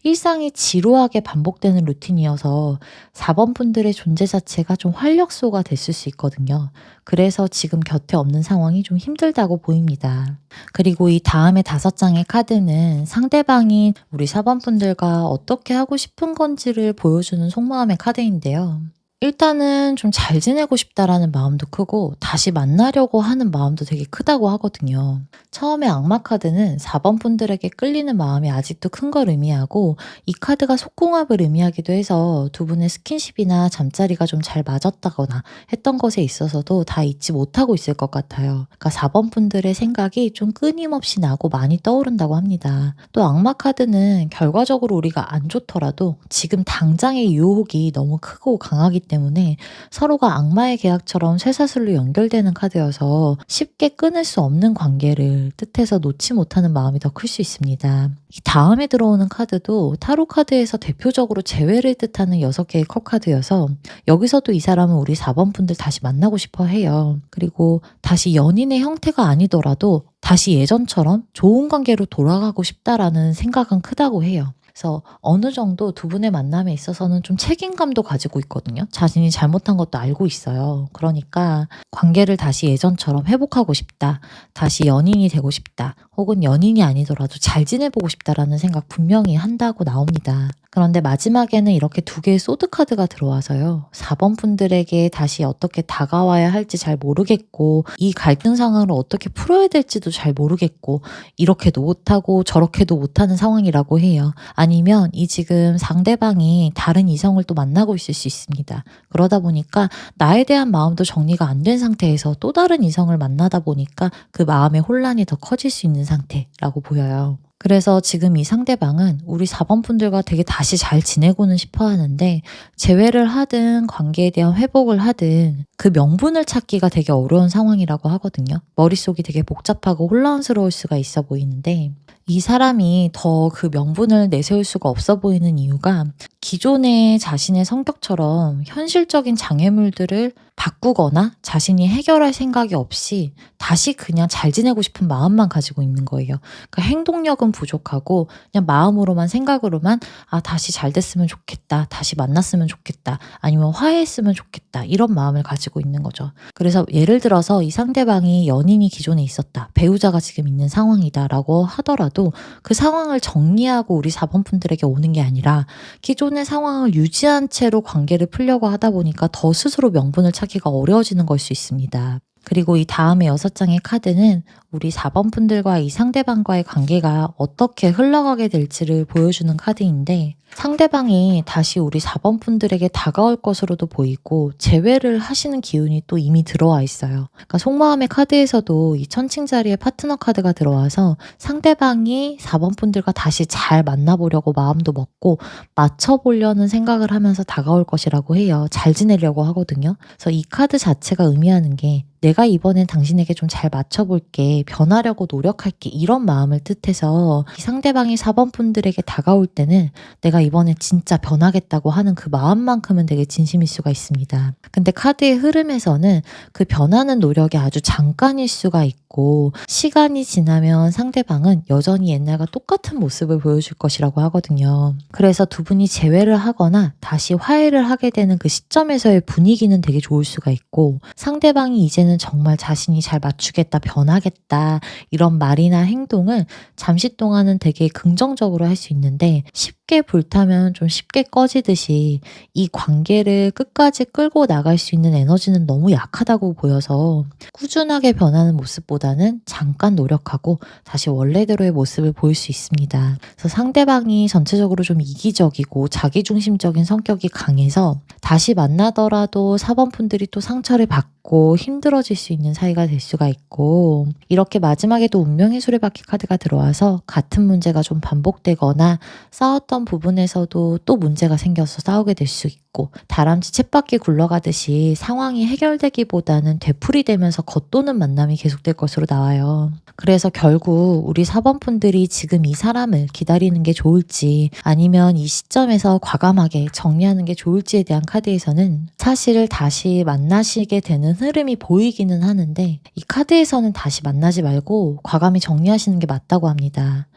일상이 지루하게 반복되는 루틴이어서 4번 분들의 존재 자체가 좀 활력소가 됐을 수 있거든요. 그래서 지금 곁에 없는 상황이 좀 힘들다고 보입니다. 그리고 이 다음에 5장의 카드는 상대방이 우리 4번 분들과 어떻게 하고 싶은 건지를 보여주는 속마음의 카드인데요. 일단은 좀 잘 지내고 싶다라는 마음도 크고 다시 만나려고 하는 마음도 되게 크다고 하거든요. 처음에 악마 카드는 4번 분들에게 끌리는 마음이 아직도 큰 걸 의미하고 이 카드가 속궁합을 의미하기도 해서 두 분의 스킨십이나 잠자리가 좀 잘 맞았다거나 했던 것에 있어서도 다 잊지 못하고 있을 것 같아요. 그러니까 4번 분들의 생각이 좀 끊임없이 나고 많이 떠오른다고 합니다. 또 악마 카드는 결과적으로 우리가 안 좋더라도 지금 당장의 유혹이 너무 크고 강하기 때문에 서로가 악마의 계약처럼 쇠사슬로 연결되는 카드여서 쉽게 끊을 수 없는 관계를 뜻해서 놓지 못하는 마음이 더 클 수 있습니다. 이 다음에 들어오는 카드도 타로 카드에서 대표적으로 재회를 뜻하는 6개의 컵 카드여서 여기서도 이 사람은 우리 4번 분들 다시 만나고 싶어 해요. 그리고 다시 연인의 형태가 아니더라도 다시 예전처럼 좋은 관계로 돌아가고 싶다라는 생각은 크다고 해요. 그래서 어느 정도 두 분의 만남에 있어서는 좀 책임감도 가지고 있거든요. 자신이 잘못한 것도 알고 있어요. 그러니까 관계를 다시 예전처럼 회복하고 싶다. 다시 연인이 되고 싶다. 혹은 연인이 아니더라도 잘 지내보고 싶다라는 생각 분명히 한다고 나옵니다. 그런데 마지막에는 이렇게 2개의 소드 카드가 들어와서요. 4번 분들에게 다시 어떻게 다가와야 할지 잘 모르겠고 이 갈등 상황을 어떻게 풀어야 될지도 잘 모르겠고 이렇게도 못하고 저렇게도 못하는 상황이라고 해요. 아니면 이 지금 상대방이 다른 이성을 또 만나고 있을 수 있습니다. 그러다 보니까 나에 대한 마음도 정리가 안 된 상태에서 또 다른 이성을 만나다 보니까 그 마음의 혼란이 더 커질 수 있는 상태라고 보여요. 그래서 지금 이 상대방은 우리 4번 분들과 되게 다시 잘 지내고는 싶어 하는데 재회를 하든 관계에 대한 회복을 하든 그 명분을 찾기가 되게 어려운 상황이라고 하거든요. 머릿속이 되게 복잡하고 혼란스러울 수가 있어 보이는데 이 사람이 더 그 명분을 내세울 수가 없어 보이는 이유가 기존의 자신의 성격처럼 현실적인 장애물들을 바꾸거나 자신이 해결할 생각이 없이 다시 그냥 잘 지내고 싶은 마음만 가지고 있는 거예요. 그러니까 행동력은 부족하고 그냥 마음으로만 생각으로만 다시 잘 됐으면 좋겠다. 다시 만났으면 좋겠다. 아니면 화해했으면 좋겠다. 이런 마음을 가지고 있는 거죠. 그래서 예를 들어서 이 상대방이 연인이 기존에 있었다. 배우자가 지금 있는 상황이다라고 하더라도 하더라도 그 상황을 정리하고 우리 4번 분들에게 오는 게 아니라 기존의 상황을 유지한 채로 관계를 풀려고 하다 보니까 더 스스로 명분을 찾기가 어려워지는 걸 수 있습니다. 그리고 이 다음에 6장의 카드는 우리 4번 분들과 이 상대방과의 관계가 어떻게 흘러가게 될지를 보여주는 카드인데, 상대방이 다시 우리 4번 분들에게 다가올 것으로도 보이고 제외를 하시는 기운이 또 이미 들어와 있어요. 그러니까 속마음의 카드에서도 이 천칭 자리에 파트너 카드가 들어와서 상대방이 4번 분들과 다시 잘 만나보려고 마음도 먹고 맞춰보려는 생각을 하면서 다가올 것이라고 해요. 잘 지내려고 하거든요. 그래서 이 카드 자체가 의미하는 게, 내가 이번엔 당신에게 좀 잘 맞춰볼게, 변하려고 노력할게, 이런 마음을 뜻해서 이 상대방이 4번 분들에게 다가올 때는 내가 이번에 진짜 변하겠다고 하는 그 마음만큼은 되게 진심일 수가 있습니다. 근데 카드의 흐름에서는 그 변하는 노력이 아주 잠깐일 수가 있고, 시간이 지나면 상대방은 여전히 옛날과 똑같은 모습을 보여줄 것이라고 하거든요. 그래서 두 분이 재회를 하거나 다시 화해를 하게 되는 그 시점에서의 분위기는 되게 좋을 수가 있고, 상대방이 이제는 정말 자신이 잘 맞추겠다, 변하겠다, 이런 말이나 행동을 잠시 동안은 되게 긍정적으로 할 수 있는데, 쉽게 불타면 좀 쉽게 꺼지듯이 이 관계를 끝까지 끌고 나갈 수 있는 에너지는 너무 약하다고 보여서, 꾸준하게 변하는 모습보다는 잠깐 노력하고 다시 원래대로의 모습을 보일 수 있습니다. 그래서 상대방이 전체적으로 좀 이기적이고 자기중심적인 성격이 강해서 다시 만나더라도 4번 분들이 또 상처를 받고 힘들어질 수 있는 사이가 될 수가 있고, 이렇게 마지막에도 운명의 수레바퀴 카드가 들어와서 같은 문제가 좀 반복되거나 싸웠던 부분에서도 또 문제가 생겨서 싸우게 될 수 있고, 다람쥐 쳇바퀴 굴러가듯이 상황이 해결되기보다는 되풀이되면서 겉도는 만남이 계속될 것으로 나와요. 그래서 결국 우리 4번 분들이 지금 이 사람을 기다리는 게 좋을지 아니면 이 시점에서 과감하게 정리하는 게 좋을지에 대한 카드에서는 사실 다시 만나시게 되는 흐름이 보이기는 하는데, 이 카드에서는 다시 만나지 말고 과감히 정리하시는 게 맞다고 합니다.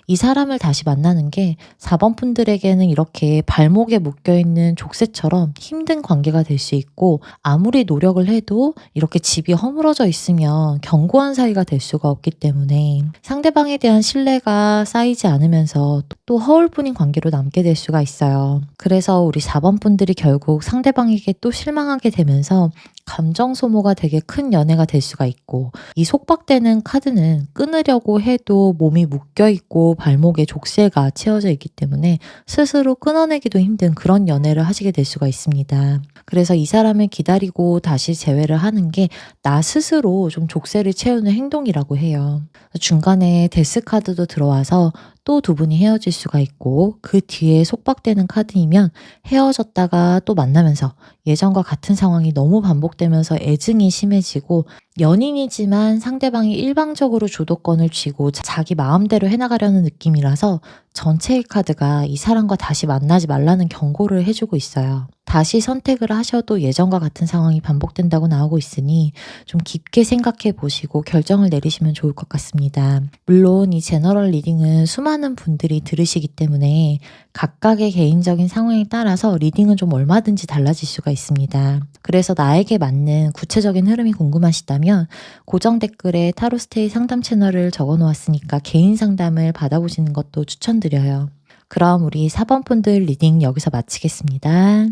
이 사람을 다시 만나는 게 4번 분들에게는 이렇게 발목에 묶여있는 족쇄처럼 힘든 관계가 될 수 있고, 아무리 노력을 해도 이렇게 집이 허물어져 있으면 견고한 사이가 될 수가 없기 때문에 상대방에 대한 신뢰가 쌓이지 않으면서 또 허울뿐인 관계로 남게 될 수가 있어요. 그래서 우리 4번 분들이 결국 상대방에게 또 실망하게 되면서 감정 소모가 되게 큰 연애가 될 수가 있고, 이 속박되는 카드는 끊으려고 해도 몸이 묶여있고 발목에 족쇄가 채워져 있기 때문에 스스로 끊어내기도 힘든 그런 연애를 하시게 될 수가 있습니다. 그래서 이 사람을 기다리고 다시 재회를 하는 게 나 스스로 좀 족쇄를 채우는 행동이라고 해요. 중간에 데스 카드도 들어와서 또 두 분이 헤어질 수가 있고, 그 뒤에 속박되는 카드이면 헤어졌다가 또 만나면서 예전과 같은 상황이 너무 반복되면서 애증이 심해지고, 연인이지만 상대방이 일방적으로 주도권을 쥐고 자기 마음대로 해나가려는 느낌이라서 전체의 카드가 이 사람과 다시 만나지 말라는 경고를 해주고 있어요. 다시 선택을 하셔도 예전과 같은 상황이 반복된다고 나오고 있으니 좀 깊게 생각해 보시고 결정을 내리시면 좋을 것 같습니다. 물론 이 제너럴 리딩은 수많은 분들이 들으시기 때문에 각각의 개인적인 상황에 따라서 리딩은 좀 얼마든지 달라질 수가 있습니다. 그래서 나에게 맞는 구체적인 흐름이 궁금하시다면 고정 댓글에 타로스테이 상담 채널을 적어 놓았으니까 개인 상담을 받아보시는 것도 추천드려요. 그럼 우리 4번 분들 리딩 여기서 마치겠습니다.